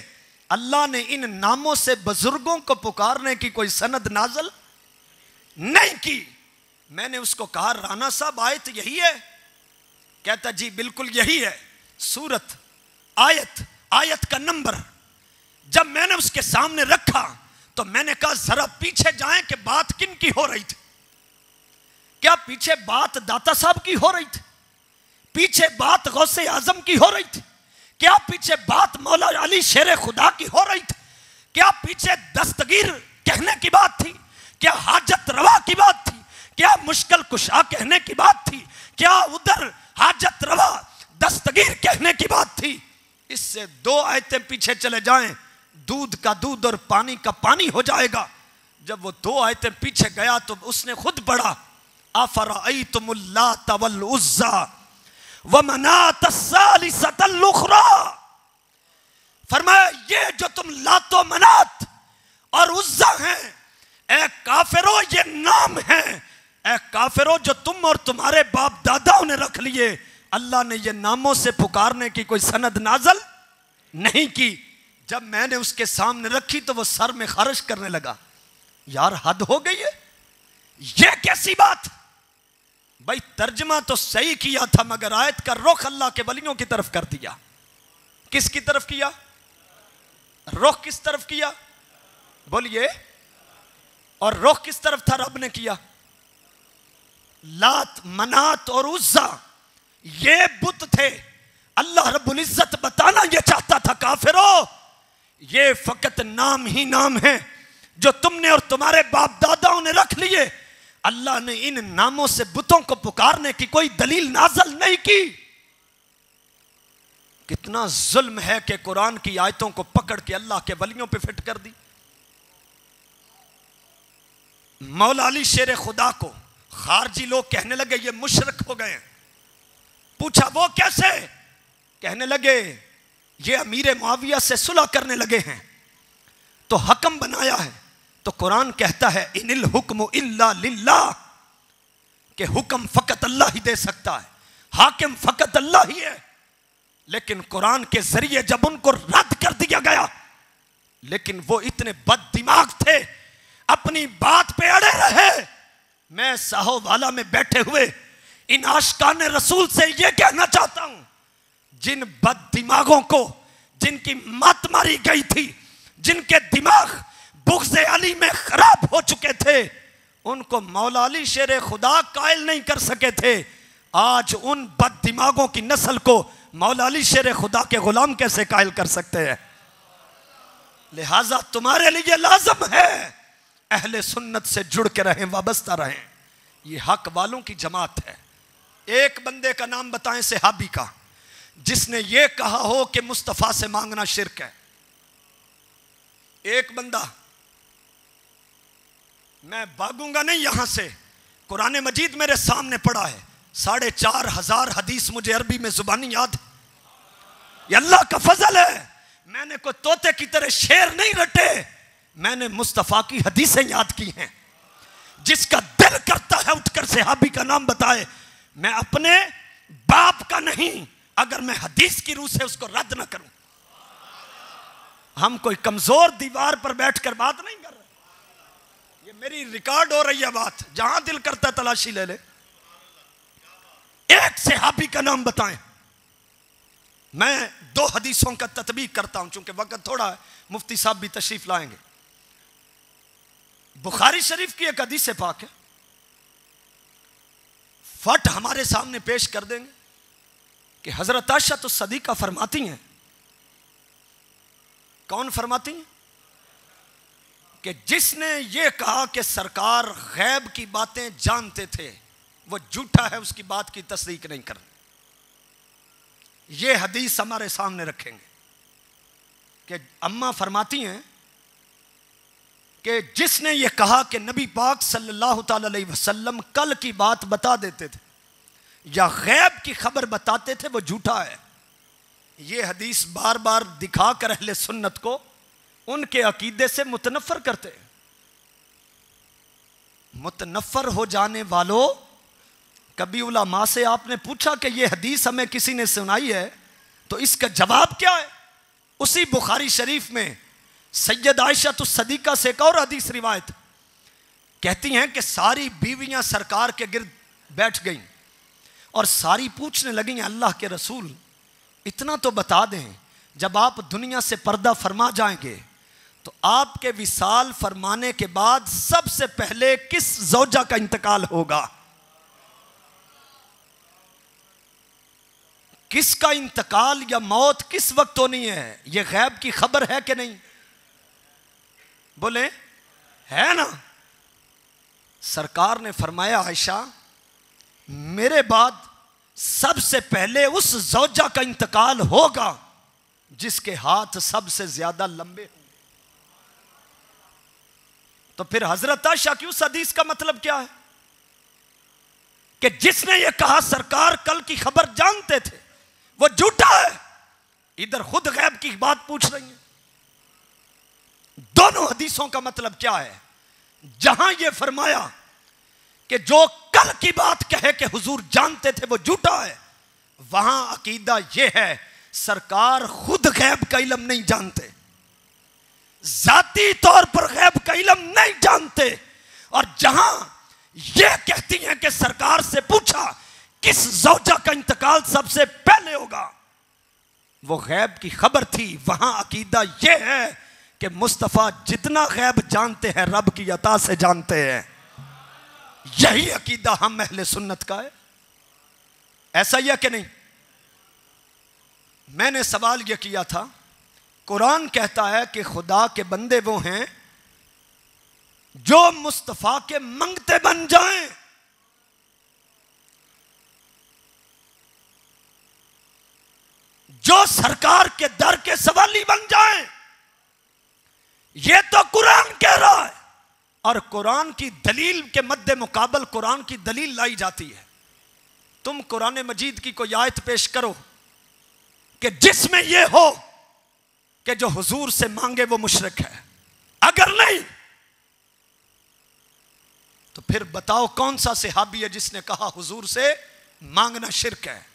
अल्लाह ने इन नामों से बुजुर्गों को पुकारने की कोई सनद नाजल नहीं की। मैंने उसको कहा राना साहब आयत यही है? कहता जी बिल्कुल यही है। सूरत, आयत, आयत का नंबर। जब मैंने उसके सामने रखा तो मैंने कहा जरा पीछे जाएं कि बात किन की हो रही थी। क्या पीछे बात दाता साहब की हो रही थी? पीछे बात गौसे आजम की हो रही थी? क्या पीछे बात मौला अली शेर खुदा की हो रही थी? क्या पीछे दस्तगीर कहने की बात थी? क्या हाजत रवा की बात थी? क्या मुश्किल कुशा कहने की बात थी? क्या उधर हाजत रवा दस्तगीर कहने की बात थी? इससे 2 आयतें पीछे चले जाएं, दूध का दूध और पानी का पानी हो जाएगा। जब वो 2 आयतें पीछे गया तो उसने खुद पढ़ा, अफराअयतुमुल लात वल उज़्ज़ा व मनात अस्सालिसतल उखरा। फरमाया ये जो तुम लातो मनात और उज़्ज़ा हैं, ए काफिरो ये नाम है। ए काफिरो जो तुम और तुम्हारे बाप दादाओं ने रख लिए, अल्लाह ने ये नामों से पुकारने की कोई सनद नाजल नहीं की। जब मैंने उसके सामने रखी तो वो सर में खारिश करने लगा, यार हद हो गई है, ये कैसी बात। भाई तर्जमा तो सही किया था मगर आयत का रुख अल्लाह के वलियों की तरफ कर दिया। किसकी तरफ किया? रुख किस तरफ किया? बोलिए। और रुख किस तरफ था? रब ने किया। लात, मनात और उज़्ज़ा ये बुत थे। अल्लाह रब्बुल इज्जत बताना ये चाहता था, काफिरो ये फकत नाम ही नाम है जो तुमने और तुम्हारे बाप दादाओं ने रख लिए। अल्लाह ने इन नामों से बुतों को पुकारने की कोई दलील नाजल नहीं की। कितना जुल्म है कि कुरान की आयतों को पकड़ के अल्लाह के वलियों पे फिट कर दी। मौला अली शेर खुदा को खारजी लोग कहने लगे ये मुशरिक हो गए। पूछा वो कैसे? कहने लगे ये अमीर मुआविया से सुलह करने लगे हैं तो हकम बनाया है। तो कुरान कहता है इनिल हुक्मु इल्ला लिल्लाह, कि हुक्म फकत अल्लाह ही दे सकता है, हाकिम फकत अल्लाह ही है। लेकिन कुरान के जरिए जब उनको रद्द कर दिया गया, लेकिन वो इतने बद दिमाग थे, अपनी बात पे अड़े रहे। मैं साहो वाला में बैठे हुए इन आशिकान रसूल से यह कहना चाहता हूं, जिन बद दिमागों को, जिनकी मत मारी गई थी, जिनके दिमाग बुग़्ज़ अली में खराब हो चुके थे, उनको मौला अली शेर खुदा कायल नहीं कर सके थे। आज उन बद दिमागों की नस्ल को मौला अली शेर खुदा के गुलाम कैसे कायल कर सकते हैं? लिहाजा तुम्हारे लिए लाजम है अहले सुन्नत से जुड़ के रहें, वाबस्ता रहें। ये हक वालों की जमात है। एक बंदे का नाम बताएं सहाबी का जिसने ये कहा हो कि मुस्तफ़ा से मांगना शिरक है। एक बंदा, मैं भागूंगा नहीं यहां से, कुरान मजीद मेरे सामने पड़ा है, 4,500 हदीस मुझे अरबी में जुबानी याद है। ये अल्लाह का फजल है। मैंने कोई तोते की तरह शेर नहीं रटे, मैंने मुस्तफ़ा की हदीसें याद की हैं। जिसका दिल करता है उठकर सहाबी का नाम बताए। मैं अपने बाप का नहीं, अगर मैं हदीस की रूह से उसको रद्द ना करूं। हम कोई कमजोर दीवार पर बैठकर बात नहीं कर रहे, ये मेरी रिकॉर्ड हो रही है बात। जहां दिल करता है तलाशी ले ले। एक सहाबी का नाम बताएं। मैं 2 हदीसों का तत्बीक करता हूं, चूंकि वक्त थोड़ा है, मुफ्ती साहब भी तशरीफ लाएंगे। बुखारी शरीफ की एक हदीस पाक है, फट हमारे सामने पेश कर देंगे कि हजरत आयशा तो सदीका फरमाती हैं। कौन फरमाती हैं? कि जिसने ये कहा कि सरकार गैब की बातें जानते थे वो झूठा है, उसकी बात की तस्दीक नहीं कर। ये हदीस हमारे सामने रखेंगे कि अम्मा फरमाती हैं कि जिसने ये कहा कि नबी पाक सल्लल्लाहु ताला अलैहि वसल्लम कल की बात बता देते थे या गैब की खबर बताते थे वो झूठा है। ये हदीस बार बार दिखाकर अहले सुन्नत को उनके अकीदे से मुतनफ़र करते हैं। मुतनफ़र हो जाने वालों, कभी उलमा से आपने पूछा कि ये हदीस हमें किसी ने सुनाई है तो इसका जवाब क्या है? उसी बुखारी शरीफ में सैयद आयशा तो सदीका से एक और हदीस रिवायत कहती हैं कि सारी बीवियां सरकार के गिर्द बैठ गईं और सारी पूछने लगी, अल्लाह के रसूल इतना तो बता दें, जब आप दुनिया से पर्दा फरमा जाएंगे तो आपके विसाल फरमाने के बाद सबसे पहले किस ज़ौजा का इंतकाल होगा? किसका इंतकाल या मौत किस वक्त होनी है? यह गैब की खबर है कि नहीं? बोले है ना। सरकार ने फरमाया, आयशा मेरे बाद सबसे पहले उस ज़ौजा का इंतकाल होगा जिसके हाथ सबसे ज्यादा लंबे होंगे। तो फिर हजरत आयशा की उस हदीस का मतलब क्या है? कि जिसने यह कहा सरकार कल की खबर जानते थे वो झूठा है। इधर खुद गैब की बात पूछ रही है। दोनों हदीसों का मतलब क्या है? जहां यह फरमाया कि जो कल की बात कहे कि हुजूर जानते थे वो झूठा है, वहां अकीदा यह है सरकार खुद गैब का इल्म नहीं जानते, जाती तौर पर गैब का इल्म नहीं जानते। और जहां यह कहती हैं कि सरकार से पूछा किस ज़ौजा का इंतकाल सबसे पहले होगा, वो गैब की खबर थी। वहां अकीदा यह है कि मुस्तफ़ा जितना गैब जानते हैं रब की अता से जानते हैं। यही अकीदा हम अहले सुन्नत का है। ऐसा ही है कि नहीं? मैंने सवाल यह किया था, कुरान कहता है कि खुदा के बंदे वो हैं जो मुस्तफ़ा के मंगते बन जाएं। जो सरकार के दर के सवाली बन जाएं। यह तो कुरान कह रहा है और कुरान की दलील के मद्दे मुकाबल कुरान की दलील लाई जाती है। तुम कुरान मजीद की कोई आयत पेश करो कि जिसमें यह हो कि जो हुजूर से मांगे वो मुशरिक है। अगर नहीं तो फिर बताओ कौन सा सहाबी है जिसने कहा हुजूर से मांगना शिरक है?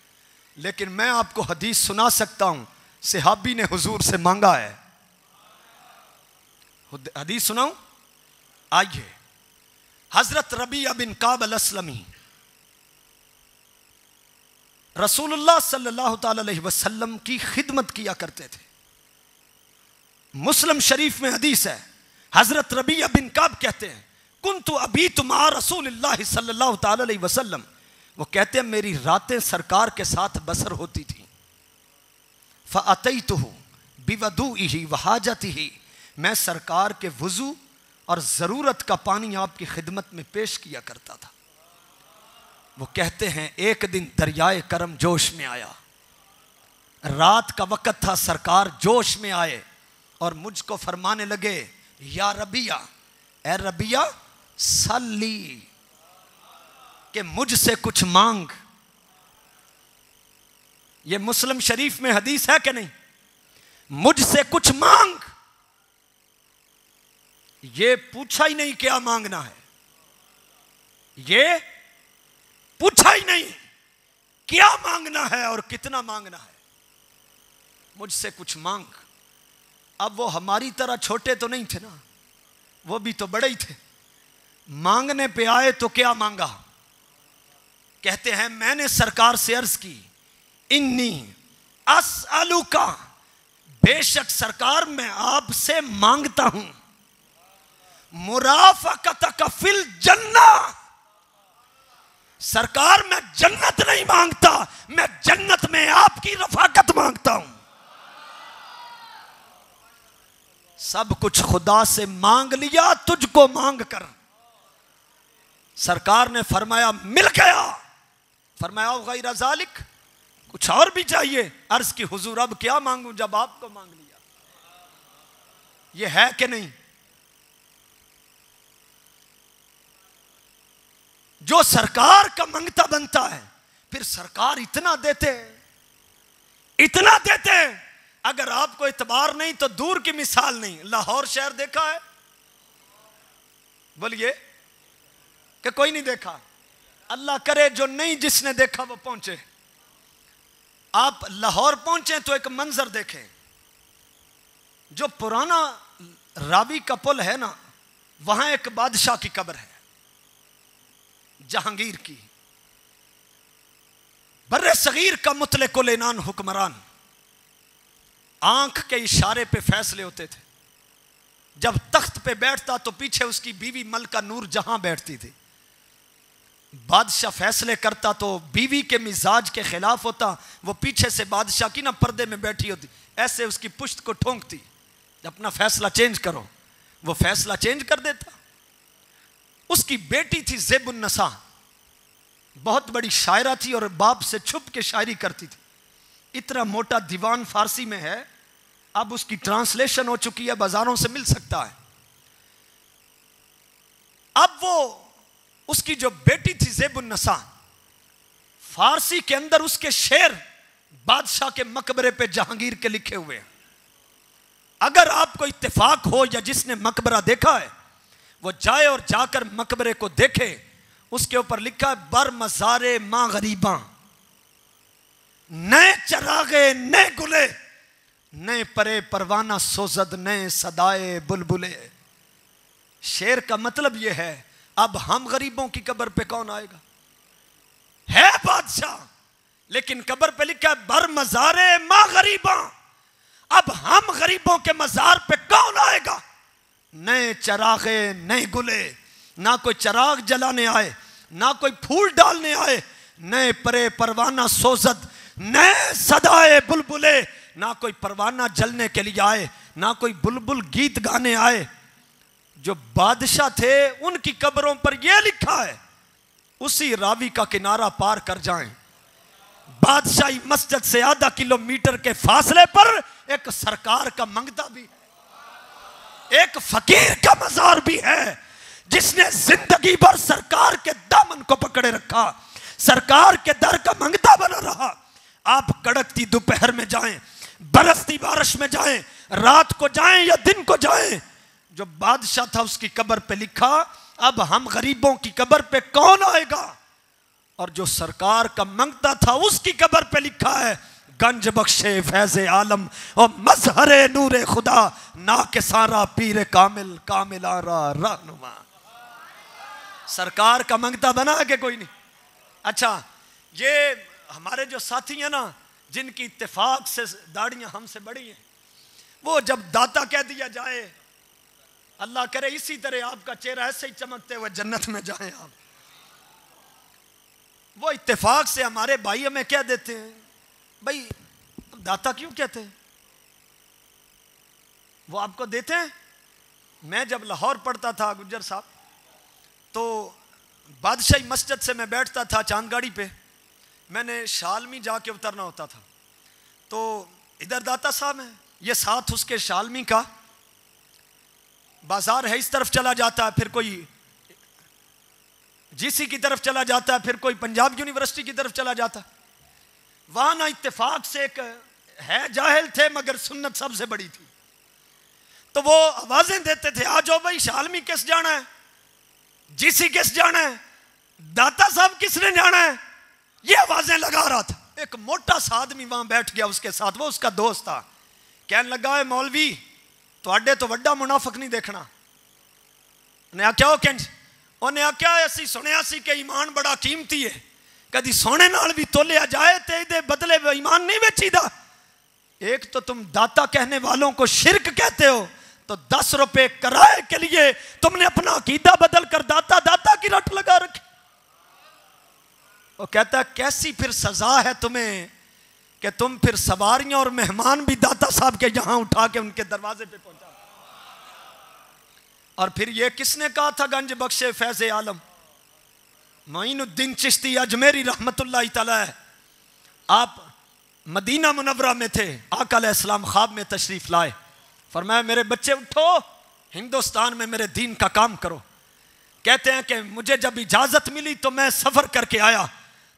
लेकिन मैं आपको हदीस सुना सकता हूं, सहाबी ने हुजूर से मांगा है। हदीस सुनाऊं? आइए, हजरत रबीआ बिन काब अल-अस्लमी रसूलुल्लाह सल्लल्लाहु ताला अलैहि वसल्लम की खिदमत किया करते थे। मुस्लिम शरीफ में हदीस है, हजरत रबिया बिन काब कहते हैं कुन्तु अबीतु मा रसूलिल्लाह सल्लल्लाहु ताला अलैहि वसल्लम, वो कहते हैं मेरी रातें सरकार के साथ बसर होती थी। फ़अतैतुहु बिवदूइही व हाजतिही, मैं सरकार के वुजू और ज़रूरत का पानी आपकी खिदमत में पेश किया करता था। वो कहते हैं एक दिन दरियाए करम जोश में आया, रात का वक़्त था, सरकार जोश में आए और मुझको फरमाने लगे या रबिया, ए रबिया सल्ली, कि मुझसे कुछ मांग। ये मुस्लिम शरीफ में हदीस है कि नहीं? मुझसे कुछ मांग। ये पूछा ही नहीं क्या मांगना है, ये पूछा ही नहीं क्या मांगना है और कितना मांगना है, मुझसे कुछ मांग। अब वो हमारी तरह छोटे तो नहीं थे ना, वो भी तो बड़े ही थे। मांगने पे आए तो क्या मांगा? कहते हैं मैंने सरकार से अर्ज की इन्नी अस्अलुका, बेशक सरकार मैं आपसे मांगता हूं मुराफकतक फिल जन्ना, सरकार मैं जन्नत नहीं मांगता, मैं जन्नत में आपकी रफाकत मांगता हूं। सब कुछ खुदा से मांग लिया, तुझको मांग कर। सरकार ने फरमाया मिल गया। फरमाया गैर ज़ालिक, कुछ और भी चाहिए? अर्ज की हुजूर अब क्या मांगूं जब आपको मांग लिया। ये है कि नहीं? जो सरकार का मंगता बनता है, फिर सरकार इतना देते हैं, इतना देते हैं, अगर आपको इतबार नहीं तो दूर की मिसाल नहीं। लाहौर शहर देखा है? बोलिए कि कोई नहीं देखा? अल्लाह करे जो नहीं जिसने देखा वो पहुंचे। आप लाहौर पहुंचे तो एक मंजर देखें, जो पुराना रावी का पुल है ना, वहां एक बादशाह की कब्र है, जहांगीर की, बर्रे सगीर का मुतलकुल इनान हुक्मरान। आंख के इशारे पे फैसले होते थे। जब तख्त पे बैठता तो पीछे उसकी बीवी मलका नूर जहां बैठती थी। बादशाह फैसले करता तो बीवी के मिजाज के खिलाफ होता, वो पीछे से बादशाह की ना पर्दे में बैठी होती, ऐसे उसकी पुश्त को ठोंकती, अपना फैसला चेंज करो, वो फैसला चेंज कर देता। उसकी बेटी थी ज़ेबुन्नसा, बहुत बड़ी शायरा थी और बाप से छुप के शायरी करती थी। इतना मोटा दीवान फारसी में है, अब उसकी ट्रांसलेशन हो चुकी है, बाजारों से मिल सकता है। अब वो उसकी जो बेटी थी ज़ेबुन्नसा, फारसी के अंदर उसके शेर बादशाह के मकबरे पे जहांगीर के लिखे हुए हैं। अगर आपको इत्तेफाक हो या जिसने मकबरा देखा है वो जाए और जाकर मकबरे को देखे, उसके ऊपर लिखा है बर मज़ारे मां गरीबा, नए चरागे नए गुले, नए परे परवाना सोजद नए सदाए बुलबुले। शेर का मतलब यह है अब हम गरीबों की कब्र पे कौन आएगा? है बादशाह, लेकिन कब्र पे लिखा है बर मज़ारे मां गरीबा, अब हम गरीबों के मजार पे कौन आएगा? नए चरागे नए गुले, ना कोई चराग जलाने आए, ना कोई फूल डालने आए, नए परे परवाना सोजद नए सदाए बुलबुले, ना कोई परवाना जलने के लिए आए, ना कोई बुलबुल गीत गाने आए। जो बादशाह थे उनकी कब्रों पर यह लिखा है, उसी रावी का किनारा पार कर जाएं। बादशाही मस्जिद से आधा किलोमीटर के फासले पर एक सरकार का मंगता भी, एक फकीर का मजार भी है, जिसने जिंदगी भर सरकार के दामन को पकड़े रखा, सरकार के दर का मंगता बना रहा। आप कड़कती दोपहर में जाएं, बरसती बारिश में जाएं, रात को जाएं या दिन को जाएं, जो बादशाह था उसकी कब्र पे लिखा अब हम गरीबों की कब्र पे कौन आएगा? और जो सरकार का मंगता था उसकी कब्र पे लिखा है गंज बख्शे फैज़े आलम और मजहरे नूरे खुदा, ना के सारा पीर कामिल कामिल आरा रहनुमा। सरकार का मंगता बना है कि कोई नहीं? अच्छा, ये हमारे जो साथी हैं ना, जिनकी इत्तेफाक से दाढ़ियां हमसे बड़ी हैं, वो जब दाता कह दिया जाए, अल्लाह करे इसी तरह आपका चेहरा ऐसे ही चमकते हुए जन्नत में जाए आप। वो इत्तेफाक से हमारे भाई हमें कह देते हैं, भाई दाता क्यों कहते हैं, वो आपको देते हैं। मैं जब लाहौर पढ़ता था गुज्जर साहब, तो बादशाही मस्जिद से मैं बैठता था चांदगाड़ी पे, मैंने शालमी जाके उतरना होता था, तो इधर दाता साहब है, ये साथ उसके शालमी का बाजार है, इस तरफ चला जाता है, फिर कोई जीसी की तरफ चला जाता है, फिर कोई पंजाब यूनिवर्सिटी की तरफ चला जाता। वहां ना इत्तेफाक से एक है, जाहिल थे मगर सुन्नत सबसे बड़ी थी, तो वो आवाजें देते थे, आ जाओ भाई शालमी किस जाना है, जीसी किस जाना है, दाता साहब किसने जाना है, ये आवाजें लगा रहा था। एक मोटा सा आदमी वहां बैठ गया उसके साथ, वो उसका दोस्त था, कहने लगा है मौलवी तुहाडे तो वड्डा मुनाफिक नहीं देखना। उन्हें आख्या हो कंज, उन्हें आख्या असी सुनिया सी कि ईमान बड़ा कीमती है, कदी सोने नाल भी तोलिया जाए ते इहदे बदले ईमान नहीं बेचीदा। एक तो तुम दाता कहने वालों को शिरक कहते हो, तो 10 रुपए किराए के लिए तुमने अपना अकीदा बदल कर दाता दाता की रट लगा रखी। वो कहता है कैसी फिर सजा है तुम्हें कि तुम फिर सवारियां और मेहमान भी दाता साहब के यहां उठा के उनके दरवाजे पे पहुंचा। और फिर ये किसने कहा था गंज बख्शे फैज़े आलम मोइनुद्दीन चिश्ती अजमेरी रहमतुल्लाह तआला, आप मदीना मुनव्वरा में थे, आका अलैहिस्सलाम ख्वाब में तशरीफ लाए, फरमाया मेरे बच्चे उठो, हिंदुस्तान में मेरे दीन का काम करो। कहते हैं कि मुझे जब इजाजत मिली तो मैं सफर करके आया,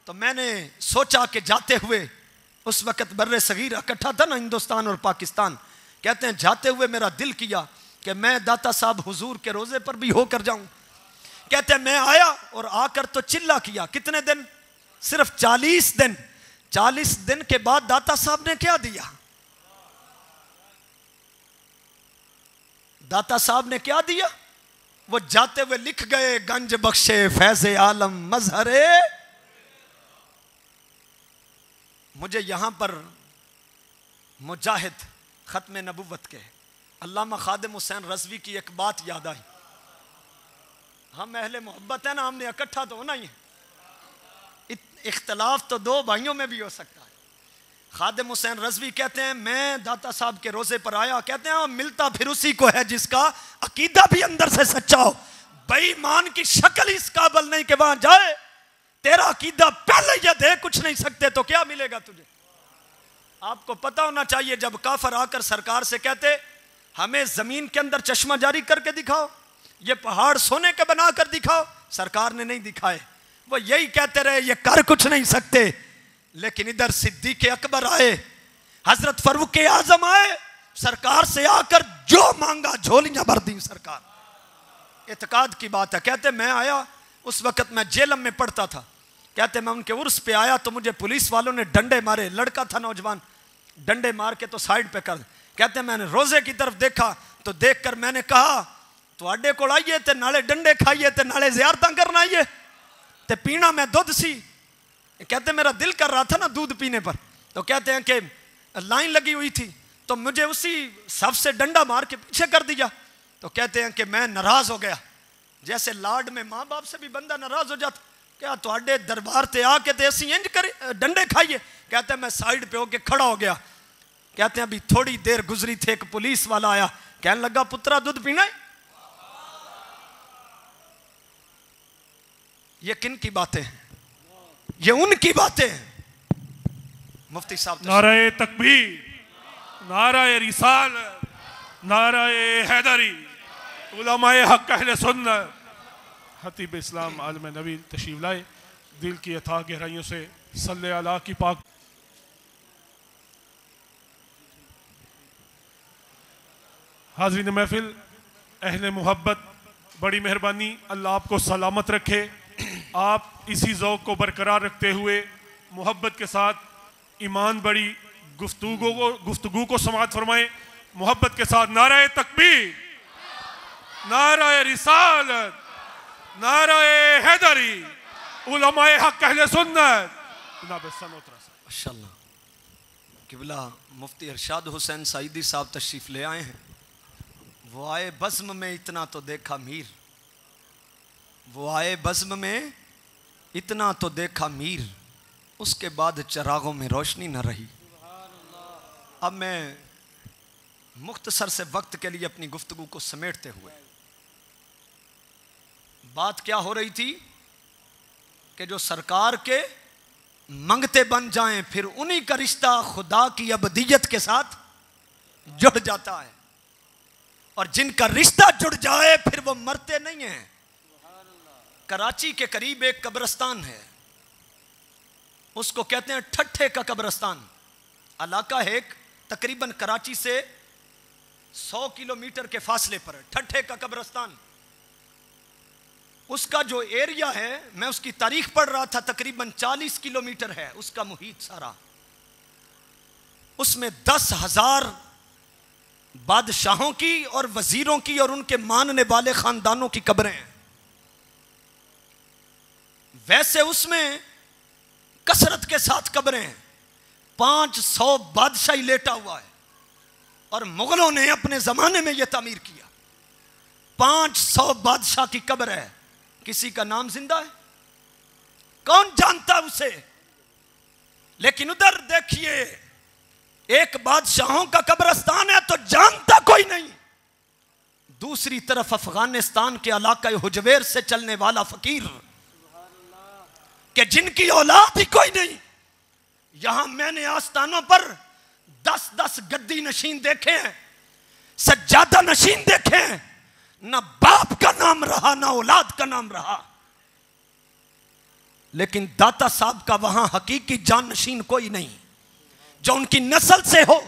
तो मैंने सोचा कि जाते हुए, उस वक्त बर्रे सगीर इकट्ठा था ना हिंदुस्तान और पाकिस्तान, कहते हैं जाते हुए मेरा दिल किया कि मैं दाता साहब हुजूर के रोजे पर भी होकर जाऊं। कहते हैं मैं आया और आकर तो चिल्ला किया, कितने दिन, सिर्फ 40 दिन। 40 दिन के बाद दाता साहब ने क्या दिया, दाता साहब ने क्या दिया, वो जाते हुए लिख गए गंज बख्शे फैज़े आलम मजहरे। मुझे यहां पर मुजाहिद खत्म नबुव्वत के अल्लामा खादिम हुसैन रज़वी की एक बात याद आई। हम अहले मोहब्बत है ना, हमने इकट्ठा तो होना ही है, इख्तलाफ तो दो भाइयों में भी हो सकता है। खादिम हुसैन रज़वी कहते हैं मैं दाता साहब के रोजे पर आया, कहते हैं मिलता फिर उसी को है जिसका अकीदा भी अंदर से सच्चा हो। बेईमान की शक्ल इस काबिल नहीं कि वहां जाए, तेरा अकीदा पहले ये दे कुछ नहीं सकते तो क्या मिलेगा तुझे। आपको पता होना चाहिए, जब काफर आकर सरकार से कहते हमें जमीन के अंदर चश्मा जारी करके दिखाओ, ये पहाड़ सोने के बना कर दिखाओ, सरकार ने नहीं दिखाए, वो यही कहते रहे ये कर कुछ नहीं सकते। लेकिन इधर सिद्दीक़ अकबर आए, हजरत फारूक आजम आए, सरकार से आकर जो मांगा झोलियां भर दी सरकार। इत्तेकाद की बात है। कहते मैं आया, उस वक्त मैं जेलम में पढ़ता था, कहते मैं उनके उर्स पे आया तो मुझे पुलिस वालों ने डंडे मारे, लड़का था नौजवान, डंडे मार के तो साइड पे कर। कहते मैंने रोजे की तरफ देखा तो देखकर मैंने कहा तुहाडे कोल आइए ते नाले डंडे खाइए ते नाले ज़ियारतां करन आइए ते पीना मैं दूध सी। कहते मेरा दिल कर रहा था ना दूध पीने पर, तो कहते हैं कि लाइन लगी हुई थी तो मुझे उसी सब से डंडा मार के पीछे कर दिया। तो कहते हैं कि मैं नाराज हो गया, जैसे लाड में माँ बाप से भी बंदा नाराज हो जाता, क्या तुहाडे दरबार ते आके ते असी इंज करे डंडे खाइए। कहते हैं मैं साइड पे होके खड़ा हो गया। कहते हैं अभी थोड़ी देर गुजरी थी, एक पुलिस वाला आया, कहने लगा पुत्रा दूध पीना है। ये किन की बातें हैं, ये उनकी बातें हैं। मुफ्ती साहब नाराए तकबीर, नाराए रिसालत, नाराए हैदरी, उलमाए हक अहले सुन्नत, खतीब इस्लाम आलम नबी तशरीफ लाए, दिल की अथाह गहराइयों से सल्ले अला की पाक। हाज़रीन महफिल, अहले मोहब्बत, बड़ी मेहरबानी, अल्लाह आपको सलामत रखे। आप इसी ज़ौक़ को बरकरार रखते हुए मोहब्बत के साथ ईमान बड़ी गुफ्तगू को समाअत फरमाएं। मोहब्बत के साथ नाराए तकबीर, नाराए रिसालत, नाराए हैदरी, उलमाए हक अहले सुन्नत, जनाब सनोत्रा साहब। माशाअल्लाह। किबला मुफ्ती इरशाद हुसैन सईदी साहब तशरीफ ले आए हैं। वो आए बज़्म में इतना तो देखा मीर, वो आए बज़्म में इतना तो देखा मीर, उसके बाद चरागों में रोशनी न रही। अब मैं मुख्तसर से वक्त के लिए अपनी गुफ्तगू को समेटते हुए, बात क्या हो रही थी कि जो सरकार के मंगते बन जाएं फिर उन्हीं का रिश्ता खुदा की अबदियत के साथ जुड़ जाता है, और जिनका रिश्ता जुड़ जाए फिर वो मरते नहीं हैं। कराची के करीब एक कब्रिस्तान है, उसको कहते हैं ठट्ठे का कब्रिस्तान। इलाका है एक तकरीबन कराची से 100 किलोमीटर के फासले पर ठट्ठे का कब्रिस्तान। उसका जो एरिया है, मैं उसकी तारीख पढ़ रहा था, तकरीबन 40 किलोमीटर है उसका मुहीत सारा। उसमें 10,000 बादशाहों की और वजीरों की और उनके मानने वाले खानदानों की कब्रें हैं। वैसे उसमें कसरत के साथ कब्रें हैं। 500 बादशाही लेटा हुआ है, और मुगलों ने अपने जमाने में यह तामीर किया। 500 बादशाह की कब्र है। किसी का नाम जिंदा है? कौन जानता उसे? लेकिन उधर देखिए, एक बादशाहों का कब्रिस्तान है तो जानता कोई नहीं। दूसरी तरफ अफगानिस्तान के इलाका हुजवेर से चलने वाला फकीर कि जिनकी औलाद ही कोई नहीं। यहां मैंने आस्थानों पर 10-10 गद्दी नशीन देखे हैं, सज्जादा नशीन देखे हैं। ना बाप का नाम रहा, ना औलाद का नाम रहा। लेकिन दाता साहब का वहां हकीकी जान नशीन कोई नहीं जो उनकी नस्ल से हो।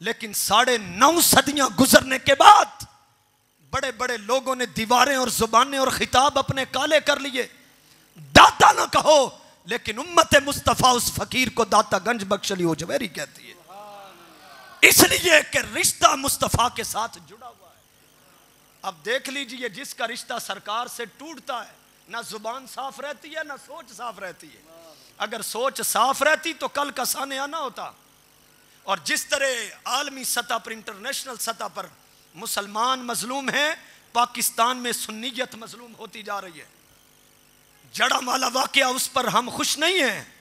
लेकिन 9.5 सदियां गुजरने के बाद बड़े बड़े लोगों ने दीवारें और जुबानें और खिताब अपने काले कर लिए। दाता ना कहो, लेकिन उम्मत मुस्तफा उस फकीर को दाता गंज बख्शली हुजवेरी कहती है, इसलिए कि रिश्ता मुस्तफा के साथ जुड़ा हुआ है। अब देख लीजिए, जिसका रिश्ता सरकार से टूटता है, ना जुबान साफ रहती है, ना सोच साफ रहती है। अगर सोच साफ रहती तो कल का साने आना होता। और जिस तरह आलमी सतह पर, इंटरनेशनल सतह पर मुसलमान मजलूम हैं, पाकिस्तान में सुन्नियत मजलूम होती जा रही है। जड़ा वाला वाकया, उस पर हम खुश नहीं हैं,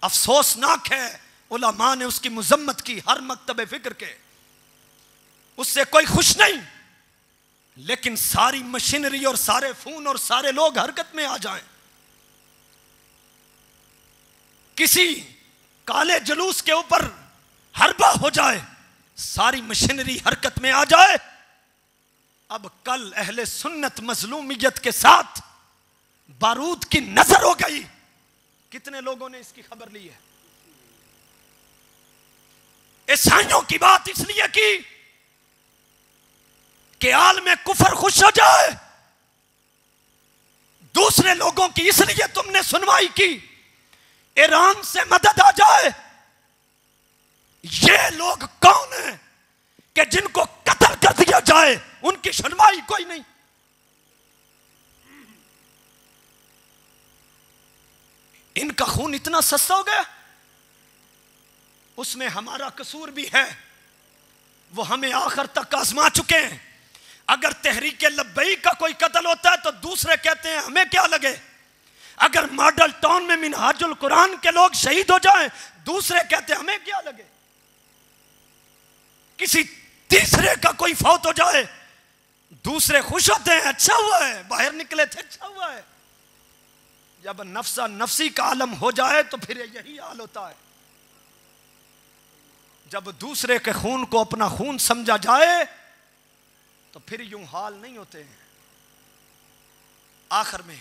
अफसोसनाक है। उलमा ने उसकी मुजम्मत की, हर मकतब फिक्र के, उससे कोई खुश नहीं। लेकिन सारी मशीनरी और सारे फोन और सारे लोग हरकत में आ जाएं, किसी काले जुलूस के ऊपर हरबा हो जाए, सारी मशीनरी हरकत में आ जाए। अब कल अहले सुन्नत मजलूमियत के साथ बारूद की नजर हो गई। कितने लोगों ने इसकी खबर ली है? ईसाइयों की बात इसलिए की कि आलम कुफर खुश हो जाए, दूसरे लोगों की इसलिए तुमने सुनवाई की, ईरान से मदद आ जाए। ये लोग कौन हैं कि जिनको कत्ल कर दिया जाए, उनकी सुनवाई कोई नहीं। इनका खून इतना सस्ता हो गया, उसमें हमारा कसूर भी है। वो हमें आखिर तक आजमा चुके हैं। अगर तहरीक लब्बई का कोई कत्ल होता है तो दूसरे कहते हैं हमें क्या लगे। अगर मॉडल टाउन में मिनहाजुल कुरान के लोग शहीद हो जाएं, दूसरे कहते हैं हमें क्या लगे। किसी तीसरे का कोई फौत हो जाए, दूसरे खुश होते हैं, अच्छा हुआ है, बाहर निकले थे, अच्छा हुआ है। जब नफ्सा नफ्सी का आलम हो जाए तो फिर यही हाल होता है। जब दूसरे के खून को अपना खून समझा जाए तो फिर यूं हाल नहीं होते हैं। आखिर में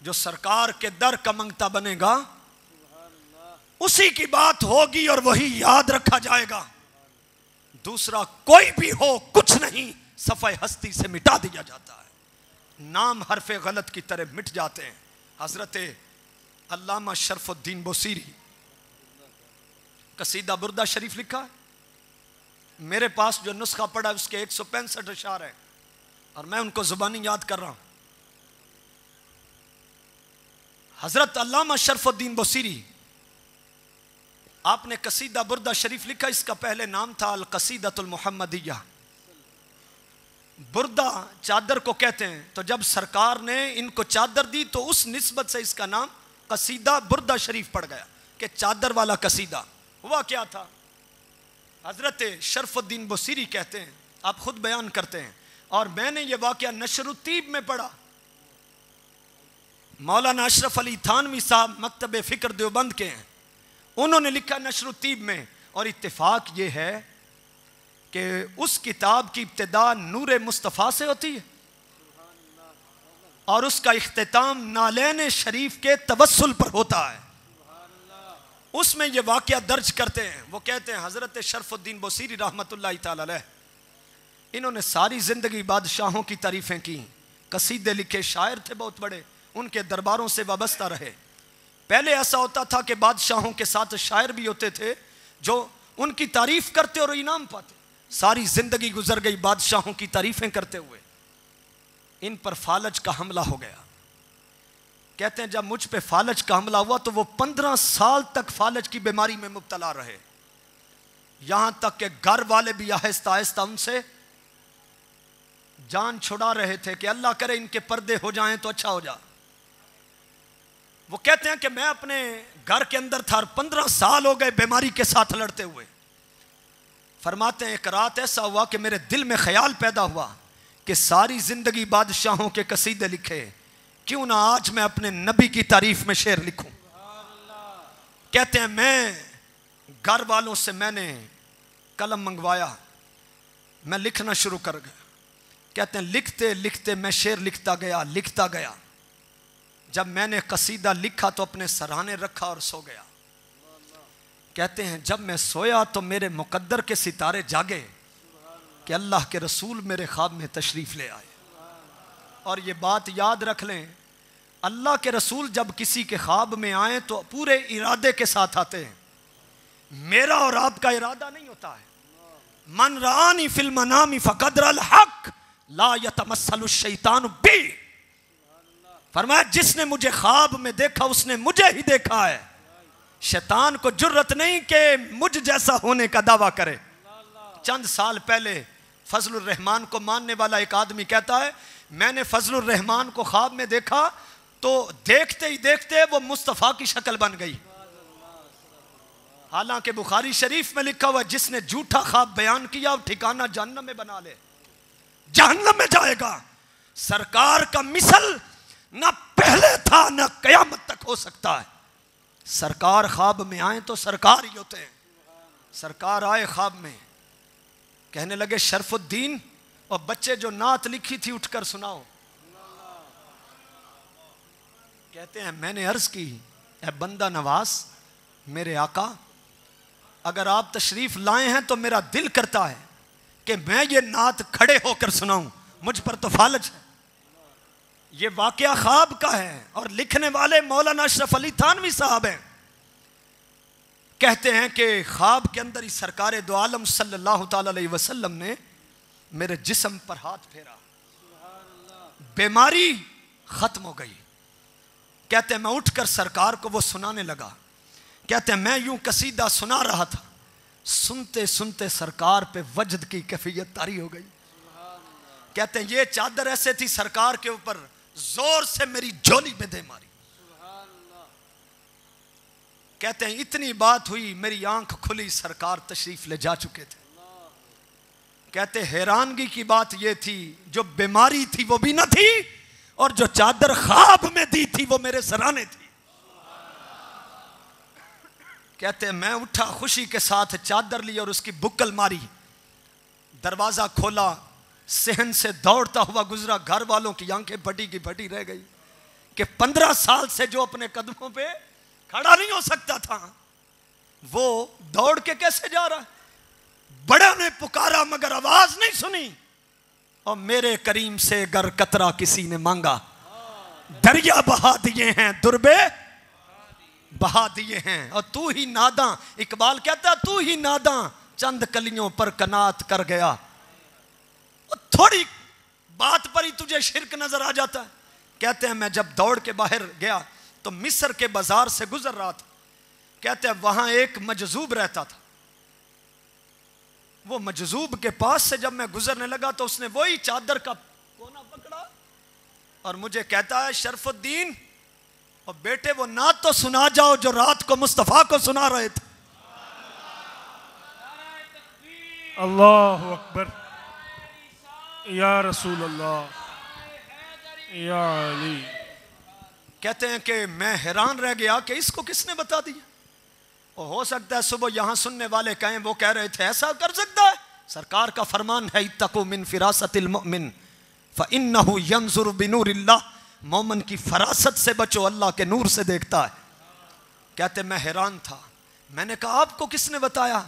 जो सरकार के दर का मंगता बनेगा, उसी की बात होगी और वही याद रखा जाएगा। दूसरा कोई भी हो, कुछ नहीं, सफ़े हस्ती से मिटा दिया जाता है। नाम हरफे गलत की तरह मिट जाते हैं। हजरत अल्लामा शरफुद्दीन बुसीरी कसीदा बुर्दा शरीफ लिखा है। मेरे पास जो नुस्खा पड़ा है उसके 165 अशार है, और मैं उनको जुबानी याद कर रहा हूं। हजरत अल्लामा शरफुद्दीन बुसीरी, आपने कसीदा बुर्दा शरीफ लिखा। इसका पहले नाम था अल कसीदतुल मुहम्मदिया। बुर्दा चादर को कहते हैं। तो जब सरकार ने इनको चादर दी तो उस निस्बत से इसका नाम कसीदा बुर्दा शरीफ पड़ गया कि चादर वाला कसीदा। हुआ क्या था, हजरत शरफुद्दीन बुसीरी कहते हैं, आप खुद बयान करते हैं, और मैंने ये वाकया नशरुत्तीब में पढ़ा। मौलाना अशरफ अली थानवी साहब मकतब फ़िक्र देवबंद के हैं, उन्होंने लिखा नशरुत्तीब में। और इत्तेफाक ये है कि उस किताब की इब्तिदा नूर मुस्तफ़ा से होती है और उसका इख्तिताम नालैन शरीफ के तवस्सुल पर होता है। उसमें यह वाकया दर्ज करते हैं। वो कहते हैं हजरत शरफुद्दीन बुसीरी रहमतुल्लाहि तआला अलैह, इन्होंने सारी जिंदगी बादशाहों की तारीफें की, कसीदे लिखे, शायर थे बहुत बड़े, उनके दरबारों से वाबस्ता रहे। पहले ऐसा होता था कि बादशाहों के साथ शायर भी होते थे जो उनकी तारीफ करते और इनाम पाते। सारी जिंदगी गुजर गई बादशाहों की तारीफें करते हुए। इन पर फालज का हमला हो गया। कहते हैं जब मुझ पे फालज का हमला हुआ तो वो 15 साल तक फालज की बीमारी में मुब्तला रहे, यहां तक कि घर वाले भी आहिस्ता आहिस्ता उनसे जान छुड़ा रहे थे कि अल्लाह करे इनके पर्दे हो जाएं तो अच्छा हो जा। वो कहते हैं कि मैं अपने घर के अंदर था और 15 साल हो गए बीमारी के साथ लड़ते हुए। फरमाते हैं एक रात ऐसा हुआ कि मेरे दिल में ख्याल पैदा हुआ कि सारी जिंदगी बादशाहों के कसीदे लिखे, क्यों ना आज मैं अपने नबी की तारीफ में शेर लिखूं। कहते हैं मैं घर वालों से मैंने कलम मंगवाया, मैं लिखना शुरू कर गया। कहते हैं लिखते लिखते मैं शेर लिखता गया। जब मैंने कसीदा लिखा तो अपने सराहने रखा और सो गया। कहते हैं जब मैं सोया तो मेरे मुकद्दर के सितारे जागे कि अल्लाह के रसूल मेरे ख्वाब में तशरीफ ले आए। और ये बात याद रख लें, अल्लाह के रसूल जब किसी के ख्वाब में आए तो पूरे इरादे के साथ आते हैं। मेरा और आपका इरादा नहीं होता है। मन रानी फिल मनामी फकद रल हक ला यतमस्सलु शैतान बी। फरमाया जिसने मुझे ख्वाब में देखा उसने मुझे ही देखा है। शैतान को जुर्रत नहीं कि मुझ जैसा होने का दावा करे। चंद साल पहले फजलुर रहमान को मानने वाला एक आदमी कहता है मैंने फजलुर रहमान को ख्वाब में देखा तो देखते ही देखते वो मुस्तफ़ा की शक्ल बन गई। हालांकि बुखारी शरीफ में लिखा हुआ जिसने झूठा ख्वाब बयान किया वो ठिकाना जहन्नम में बना ले, जहन्नम में जाएगा। सरकार का मिसल ना पहले था ना कयामत तक हो सकता है। सरकार ख्वाब में आए तो सरकार ही होते हैं। सरकार आए ख्वाब में, कहने लगे शरफुद्दीन, और बच्चे जो नात लिखी थी उठकर सुनाओ। कहते हैं मैंने अर्ज की ए बंदा नवाज मेरे आका, अगर आप तशरीफ लाए हैं तो मेरा दिल करता है कि मैं ये नात खड़े होकर सुनाऊं, मुझ पर तो फालज है। ये वाकया ख्वाब का है और लिखने वाले मौलाना अशरफ अली थानवी साहब हैं। कहते हैं कि ख्वाब के अंदर ही सरकार दो आलम सल्लल्लाहु ताला अलैहि वसल्लम ने मेरे जिस्म पर हाथ फेरा, बीमारी खत्म हो गई। कहते हैं मैं उठकर सरकार को वो सुनाने लगा। कहते हैं मैं यूं कसीदा सुना रहा था, सुनते सुनते सरकार पे वजद की कैफियत तारी हो गई। कहते हैं ये चादर ऐसे थी सरकार के ऊपर जोर से मेरी झोली में दे मारी। कहते हैं इतनी बात हुई मेरी आंख खुली, सरकार तशरीफ ले जा चुके थे। कहते हैरानगी की बात यह थी जो बीमारी थी वो भी न थी और जो चादर ख्वाब में दी थी वो मेरे सराहने थी। कहते हैं मैं उठा, खुशी के साथ चादर ली और उसकी बुक्कल मारी, दरवाजा खोला, सहन से दौड़ता हुआ गुजरा। घर वालों की आंखें फटी की फटी रह गई कि 15 साल से जो अपने कदमों पे खड़ा नहीं हो सकता था वो दौड़ के कैसे जा रहा है। बड़ा ने पुकारा मगर आवाज नहीं सुनी, और मेरे करीम से गर कतरा किसी ने मांगा, दरिया बहा दिए हैं दुर्बे बहा दिए हैं, और तू ही नादा, इकबाल कहता तू ही नादा चंद कलियों पर कनात कर गया। थोड़ी बात पर ही तुझे शिरक नजर आ जाता है। कहते हैं मैं जब दौड़ के बाहर गया तो मिस्र के बाजार से गुजर रहा था। कहते हैं वहां एक मजजूब रहता था। वो मजजूब के पास से जब मैं गुजरने लगा तो उसने वही चादर का कोना पकड़ा और मुझे कहता है, शरफुद्दीन और बेटे वो नात तो सुना जाओ जो रात को मुस्तफा को सुना रहे थे। अल्लाह अकबर, या रसूल अल्लाह, या अली। कहते हैं कि मैं हैरान रह गया कि इसको किसने बता दिया। और हो सकता है सुबह यहां सुनने वाले कहें वो कह रहे थे ऐसा कर सकता है। सरकार का फरमान है, इत्तकू मिन फिरासतिल मुमिन फइन्नहु यंजुरु बिनूरिल्लाह, मोमिन की फरासत से बचो, अल्लाह के नूर से देखता है। कहते मैं हैरान था। मैंने कहा आपको किसने बताया?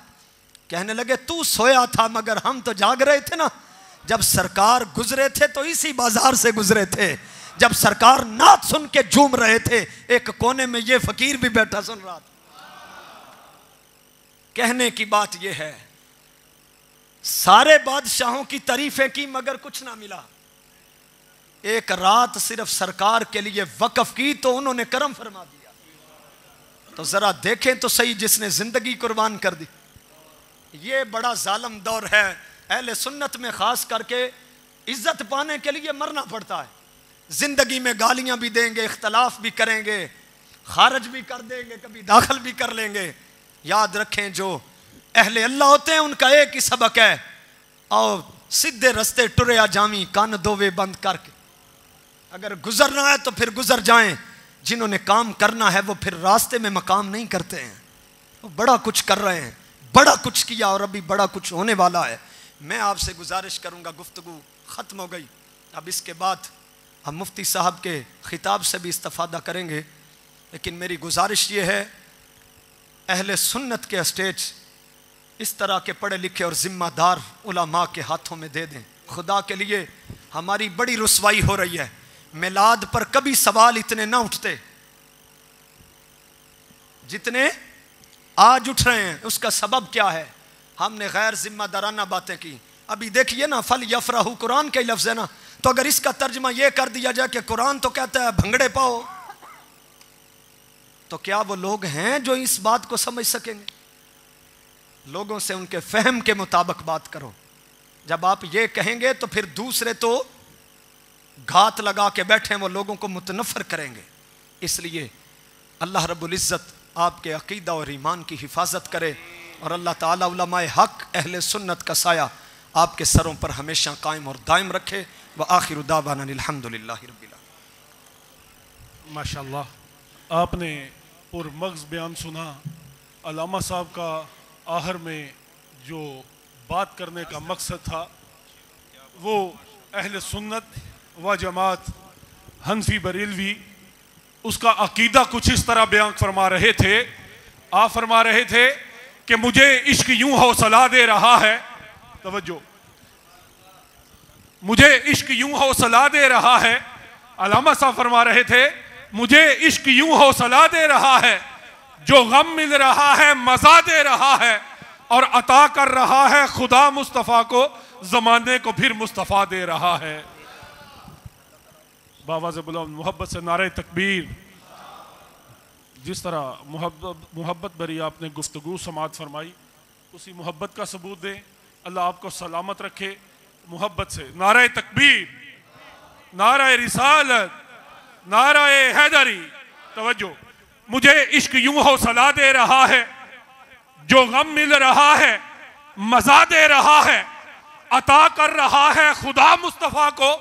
कहने लगे तू सोया था मगर हम तो जाग रहे थे ना। जब सरकार गुजरे थे तो इसी बाजार से गुजरे थे। जब सरकार नात सुन के झूम रहे थे, एक कोने में ये फकीर भी बैठा सुन रहा था। कहने की बात यह है, सारे बादशाहों की तारीफें की मगर कुछ ना मिला। एक रात सिर्फ सरकार के लिए वक्फ की तो उन्होंने करम फरमा दिया। तो जरा देखें तो सही, जिसने जिंदगी कुर्बान कर दी। ये बड़ा जालिम दौर है। अहले सुन्नत में खास करके इज्जत पाने के लिए मरना पड़ता है। जिंदगी में गालियां भी देंगे, इख्तलाफ भी करेंगे, खारज भी कर देंगे, कभी दाखिल भी कर लेंगे। याद रखें जो अहले अल्लाह होते हैं उनका एक ही सबक है, और सीधे रस्ते टुरया जामी, कान दोवे बंद करके। अगर गुजरना है तो फिर गुजर जाएं। जिन्होंने काम करना है वो फिर रास्ते में मकाम नहीं करते हैं। वो बड़ा कुछ कर रहे हैं, बड़ा कुछ किया और अभी बड़ा कुछ होने वाला है। मैं आपसे गुजारिश करूंगा, गुफ्तगू ख़त्म हो गई, अब इसके बाद हम मुफ्ती साहब के खिताब से भी इस्तिफादा करेंगे। लेकिन मेरी गुजारिश ये है, अहले सुन्नत के स्टेज इस तरह के पढ़े लिखे और ज़िम्मेदार उलमा के हाथों में दे दें। खुदा के लिए हमारी बड़ी रुसवाई हो रही है। मिलाद पर कभी सवाल इतने ना उठते जितने आज उठ रहे हैं। उसका सबब क्या है? हमने गैर जिम्मेदाराना बातें की। अभी देखिए ना, फल यफराहू कुरान के लफ्ज़ है ना, तो अगर इसका तर्जमा यह कर दिया जाए कि कुरान तो कहता है भंगड़े पाओ, तो क्या वो लोग हैं जो इस बात को समझ सकेंगे? लोगों से उनके फहम के मुताबिक बात करो। जब आप ये कहेंगे तो फिर दूसरे तो घात लगा के बैठे, वो लोगों को मुतनफ़र करेंगे। इसलिए अल्लाह रब्बुल इज़्ज़त आपके अक़ीदा और ईमान की हिफाजत करे और अल्लाह ताला उलमाए हक़ अहले सुन्नत का साया आपके सरों पर हमेशा कायम और दायम रखे। व आखिरु दावाना अल्हम्दुलिल्लाहि रब्बिल आलमीन। माशाअल्लाह, आपने पुरमग़ज़ बयान सुना। अल्लामा साहब का आखिर में जो बात करने का मकसद था वो अहले सुन्नत व जमात हनफी बरेलवी, उसका अकीदा कुछ इस तरह बयान फरमा रहे थे। आप फरमा रहे थे कि मुझे इश्क यूं हौसला दे रहा है, तवज्जो, मुझे इश्क यूं हौसला दे रहा है। अल्लामा साहब फरमा रहे थे मुझे इश्क यूं हौसला दे रहा है, जो गम मिल रहा है मजा दे रहा है, और अता कर रहा है खुदा मुस्तफ़ा को, ज़माने को फिर मुस्तफ़ा दे रहा है। बाबा से बुलंद मोहब्बत से नारे तकबीर। जिस तरह मोहब्बत भरी आपने गुफ्तगू समात फरमाई, उसी मोहब्बत का सबूत दें। अल्लाह आपको सलामत रखे। मोहब्बत से नारे तकबीर, नारे रिसालत, नारे हैदरी। तवज्जो, मुझे इश्क यूं हौसला दे रहा है, जो गम मिल रहा है मजा दे रहा है, अता कर रहा है खुदा मुस्तफ़ा को,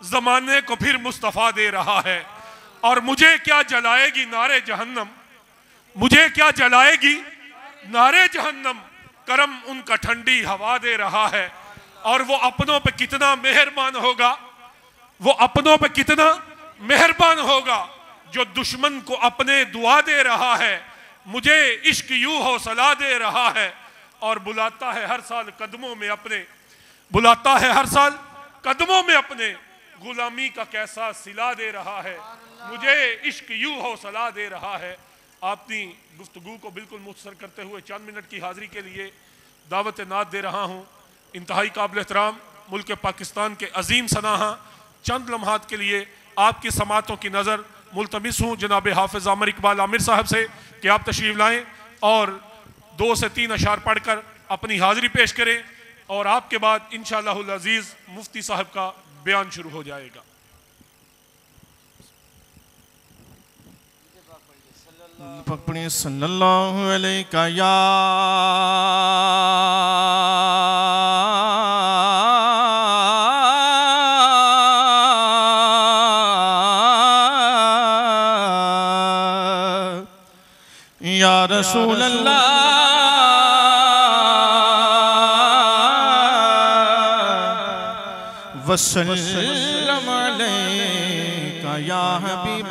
ज़माने को फिर मुस्तफ़ा दे रहा है। और मुझे क्या जलाएगी नारे जहन्नम, मुझे क्या जलाएगी नारे जहन्नम, करम उनका ठंडी हवा दे रहा है। और वो अपनों पे कितना मेहरबान होगा, वो अपनों पे कितना मेहरबान होगा, जो दुश्मन को अपने दुआ दे रहा है। मुझे इश्क यूं हौसला दे रहा है और बुलाता है हर साल कदमों में अपने, बुलाता है हर साल कदमों में अपने, गुलामी का कैसा सिला दे रहा है। मुझे इश्क यूं हौसला दे रहा है। अपनी गुफ्तगू को बिल्कुल मुख्तसर करते हुए चंद मिनट की हाजिरी के लिए दावत नात दे रहा हूँ। इंतहाई काबिल एहतराम मुल्क पाकिस्तान के अजीम सनाहा चंद लम्हात के लिए आपकी समातों की नज़र मुल्तमिस हूँ जनाब हाफिज आमिर इकबाल आमिर साहब से कि आप तशरीफ़ लाएँ और 2 से 3 अशार पढ़कर अपनी हाज़िरी पेश करें और आपके बाद इंशाअल्लाहुल अज़ीज़ मुफ्ती साहब का बयान शुरू हो जाएगा। पकड़े सल्लल्लाहु अलैहि या रसूल अल्लाह वसल्लम अलैका या हबीब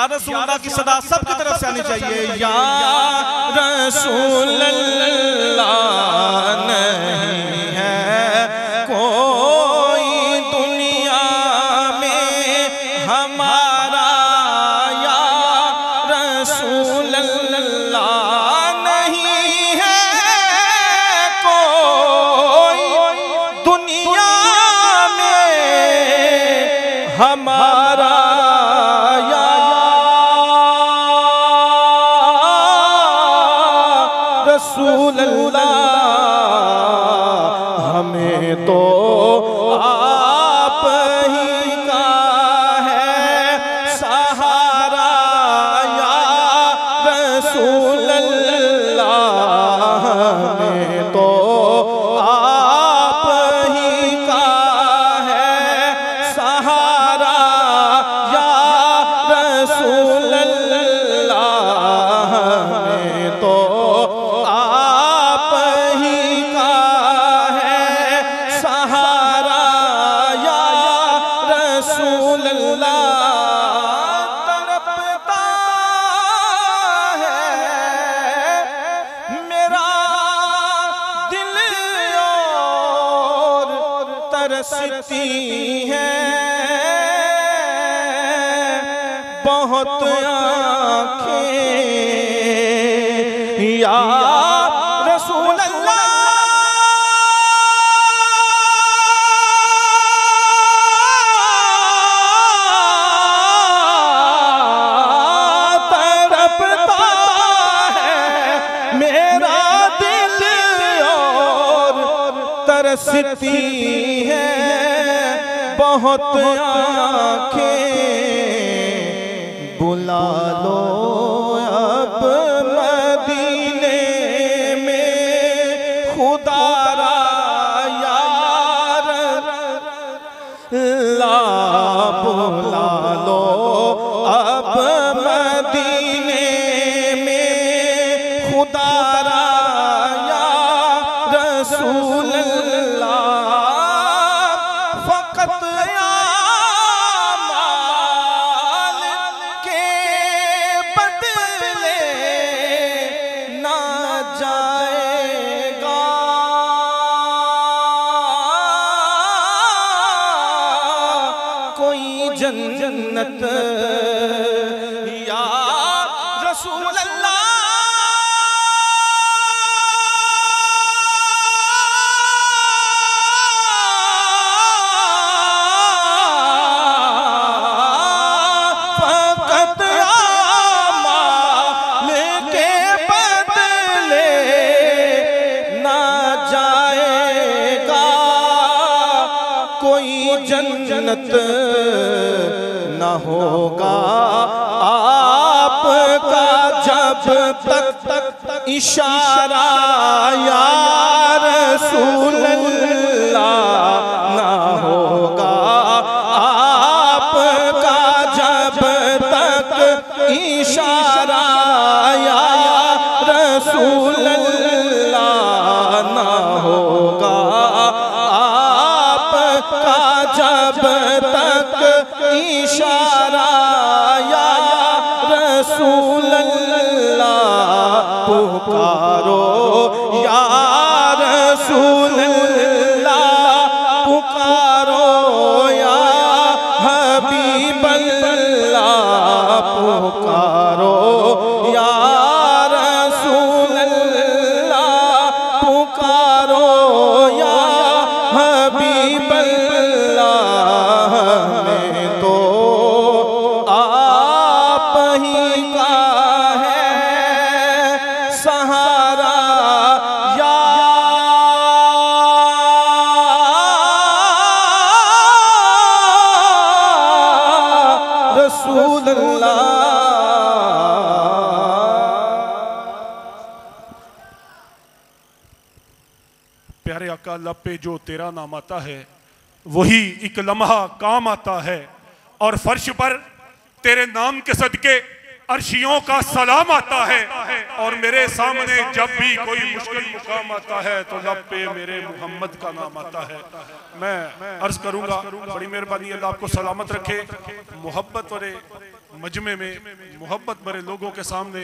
रसूलुल्लाह की सदा सबकी तरफ से आनी चाहिए। या रसूलुल्लाह नहीं है कोई दुनिया में हमारा, या रसूलुल्लाह नहीं है कोई दुनिया में हमारा, हमें तो आप ही का है सहारा, या रसूल अल्लाह हमें तो आप ही का है सहारा, या रसूल अल्लाह हमें तो तरसती है बहुत आँखें, या रसूल अल्लाह तड़पता है मेरा दिल और तरसती है बहुत आँखें, बुला लो अब मदीने में खुदारा, यार ला बुला लो अब मदीने में खुदारा, या रसूल जन्नत, या रसूल अल्लाह फकत आमाल के बदले ना जाएगा कोई जन्नत न होगा आपका जब तक इशारा, या रसूल अल्लाह न होगा आपका जब इशारा या रसूल अल्लाह ना होगा आपका जब तक इशारा या रसूल अल्लाह पुकारो या रसूल अल्लाह पुकारो या हबीब अल्लाह पुकारो या रसूल अल्लाह पुकारो या हबीब अल्लाह हमें तो आप ही का है सहारा या रसूल अल्लाह। प्यारे आका लब पे जो तेरा नाम आता है वही एक लम्हा काम आता है, और फर्श पर तेरे नाम के सदके अर्शियों का सलाम आता है। और मेरे सामने जब भी कोई मुश्किल मुकाम आता है तो लब पे मेरे मोहम्मद का नाम आता है। मैं अर्ज करूंगा, बड़ी मेहरबानी, अल्लाह आपको सलामत रखे। मोहब्बत भरे मजमे में मोहब्बत भरे लोगों के सामने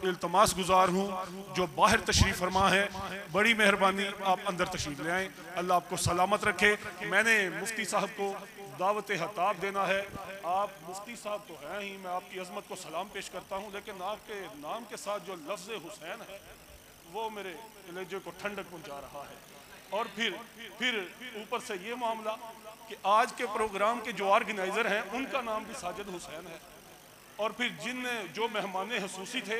इल्तमास गुजार हूँ जो बाहर तशरीफ फरमा है, बड़ी मेहरबानी आप अंदर तशरीफ ले आएँ। अल्लाह आपको सलामत रखे। मैंने मुफ्ती साहब को दावत हताब देना है। आप मुफ्ती साहब तो हैं ही, मैं आपकी अजमत को सलाम पेश करता हूँ, लेकिन आपके नाम के साथ जो लफ्ज़ हुसैन है वो मेरे कलेजे को ठंडक पहुँचा रहा है। और फिर ऊपर से ये मामला कि आज के प्रोग्राम के जो ऑर्गेनाइजर हैं उनका नाम भी साजिद हुसैन है, और फिर जिन जो मेहमान खसूसी थे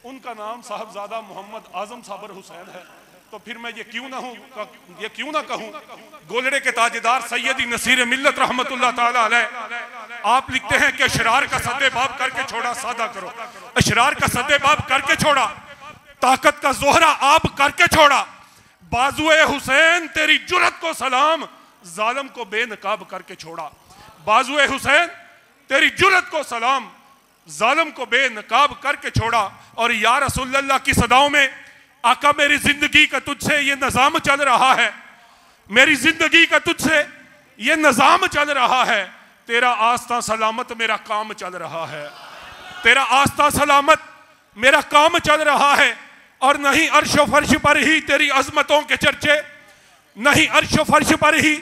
उनका नाम साहबजादा मोहम्मद आजम साबर हुसैन है। तो फिर मैं ये क्यों ना कहूँ गोलड़े के ताजेदार सैयदी नसीर मिल्लत रहमतुल्लाह ताला अलैह, आप लिखते हैं कि अशरार का सद्देबाब करके छोड़ा, सादा करो, अशरार का सद्देबाब करके छोड़ा, ताकत का जोहरा आप करके छोड़ा, बाजुए हुसैन तेरी जुरत को सलाम, जालिम को बेनकाब करके छोड़ा। बाजुए हुसैन तेरी जुरत को सलाम, जालिम को बेनकाब करके छोड़ा। और या रसूलल्लाह की सदाओं में आका मेरी जिंदगी का तुझसे ये निजाम चल रहा है, मेरी जिंदगी का तुझसे ये निजाम चल रहा है, तेरा आस्था सलामत मेरा काम चल रहा है, तेरा आस्था सलामत मेरा काम चल रहा है। और नहीं अर्शो फर्श पर ही तेरी अजमतों के चर्चे, नहीं अर्शो फर्श पर ही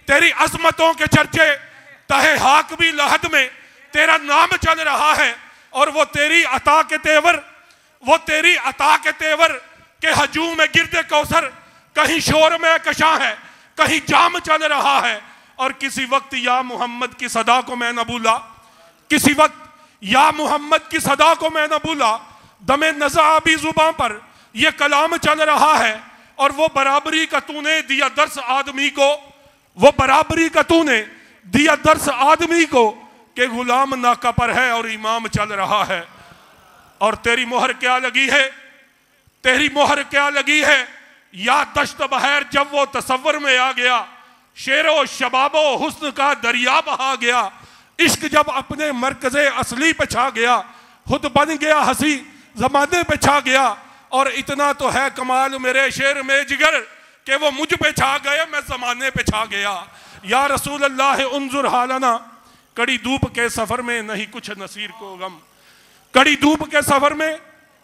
तेरी अजमतों के चर्चे, तहे हाक भी लहद में तेरा नाम चल रहा है। और वो तेरी अता के तेवर, वो तेरी अता के तेवर के हजूम में गिरदे कौसर, कहीं शोर में कशा है, कहीं जाम चल रहा है। और किसी वक्त या मोहम्मद की सदा को मैं न भूला, किसी वक्त या मोहम्मद की सदा को मैं न भूला, दमे नज़ा भी जुबान पर यह कलाम चल रहा है। और वो बराबरी का तूने दिया दर्स आदमी को, वो बराबरी का तूने दिया दर्स आदमी को कि गुलाम नाका पर है और इमाम चल रहा है। और तेरी मोहर क्या लगी है, तेरी मोहर क्या लगी है, या दश्त बहर जब वो तसव्वुर में आ गया, शेरो शबाबो हुस्न का दरिया बहा गया, इश्क जब अपने मरकज़े असली पे छा गया, खुद बन गया हंसी जमाने पे छा गया। और इतना तो है कमाल मेरे शेर में जिगर कि वो मुझ पे छा गए, मैं जमाने पे छा गया। या रसूल अल्लाह उन्जुर हालना, कड़ी धूप के सफर में नहीं कुछ नसीर को गम, कड़ी धूप के सफर में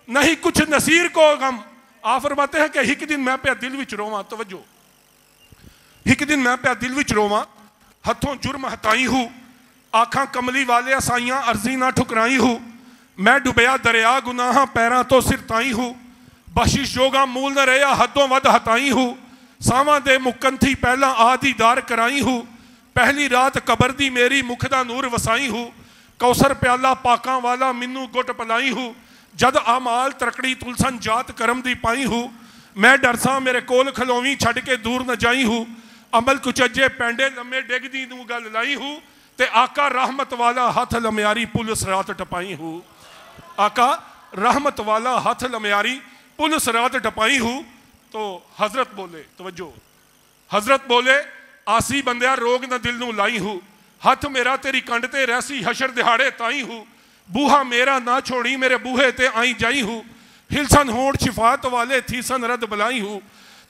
नहीं कुछ नसीर को गम। आप फरमाते हैं कि एक दिन मैं पे दिल विच रोवां, तवज्जो, एक दिन मैं पे दिल विच रोवां, हथों जुर्म हटाई हूँ, आखा कमली वाले साइयां अर्जी ना ठुकराई हूँ, मैं डुबया दरिया गुनाह पैरां तो सिर ताई हूँ, बख्शिश जोगा मूल न रहा हदों वध हताई हूँ, सावां दे मुकन थी पहला आदीदार कराई हूँ, पहली रात कबर दी मेरी मुख दा नूर वसाई हूँ, कौसर प्याला पाकां वाला मिन्नू गुट पलाई हूँ, जद आमाल तरकड़ी तुलसन जात करम दी पाई हूँ, मैं डरसा मेरे कोल खलोवी छड़ के दूर न जाई हूँ, अमल कुचजे पैंडे लम्मे डिगदी नू गल लाई हूँ, ते आका रहमत वाला हथ लम्यारी पुल सरात टपाई हूँ, आका रहमत वाला हथ लम्यारी पुल सरात टपाई हूँ। तो हजरत बोले, तवज्जो, हजरत बोले आसी बंदिया रोग न दिल नू लाई हूँ, हथ मेरा तेरी कंड ते रहसी हशर दिहाड़े ताई हूँ, बूहा मेरा ना छोड़ी मेरे बूहे ते आई जाई हूँ, हिलसन होड़ शिफात वाले थी सन रद बलाई हूँ,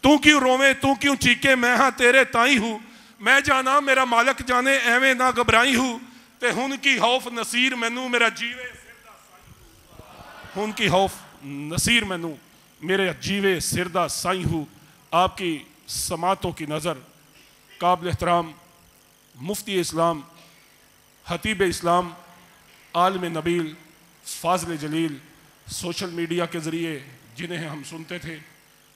तू क्यों रोवे तू क्यों चीके मैं हाँ तेरे ताई हूँ, मैं जाना मेरा मालक जाने एवें ना घबराई हूँ, ते हुन की खौफ नसीर मैनू मेरा जीवे हुन की खौफ नसीर मैनू मेरे जीवे सिरदा साई हूँ। आपकी समातों की नज़र काबिल एहतराम मुफ्ती इस्लाम, खतीब इस्लाम, आलिम नबील, फाज़िल जलील, सोशल मीडिया के ज़रिए जिन्हें हम सुनते थे,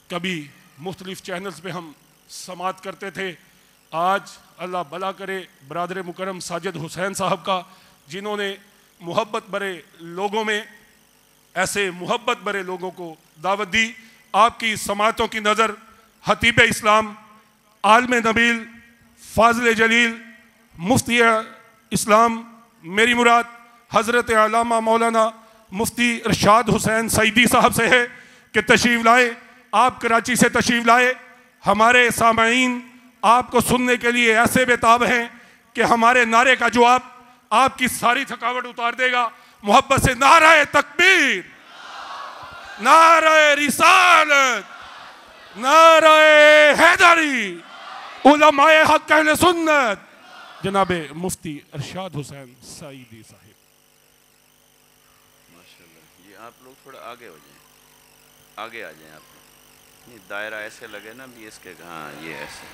कभी मुख्तलिफ़ चैनल्स पे हम समात करते थे, आज अल्लाह भला करे बरादर मुकरम साजिद हुसैन साहब का, जिन्होंने मोहब्बत भरे लोगों में ऐसे मोहब्बत भरे लोगों को दावत दी। आपकी समातों की नज़र खतीब इस्लाम, आलिम नबील, फाज़िल जलील, मुफ्ती इस्लाम मेरी मुराद हज़रत अल्लामा मौलाना मुफ्ती इरशाद हुसैन सईदी साहब से है कि तशरीफ़ लाए। आप कराची से तशरीफ़ लाए, हमारे सामाईन आपको सुनने के लिए ऐसे बेताब हैं कि हमारे नारे का जवाब आपकी सारी थकावट उतार देगा। मोहब्बत से नारे तकबीर, नारे रिसालत, नारे हैदरी, उलमाए हक अहले सुन्नत, जनाबे मुफ्ती इरशाद हुसैन सईदी साहिब। माशाल्लाह, ये आप लोग थोड़ा आगे हो जाएं, आगे आ जाएं। आप ये दायरा ऐसे लगे ना भी इसके, हाँ ये ऐसे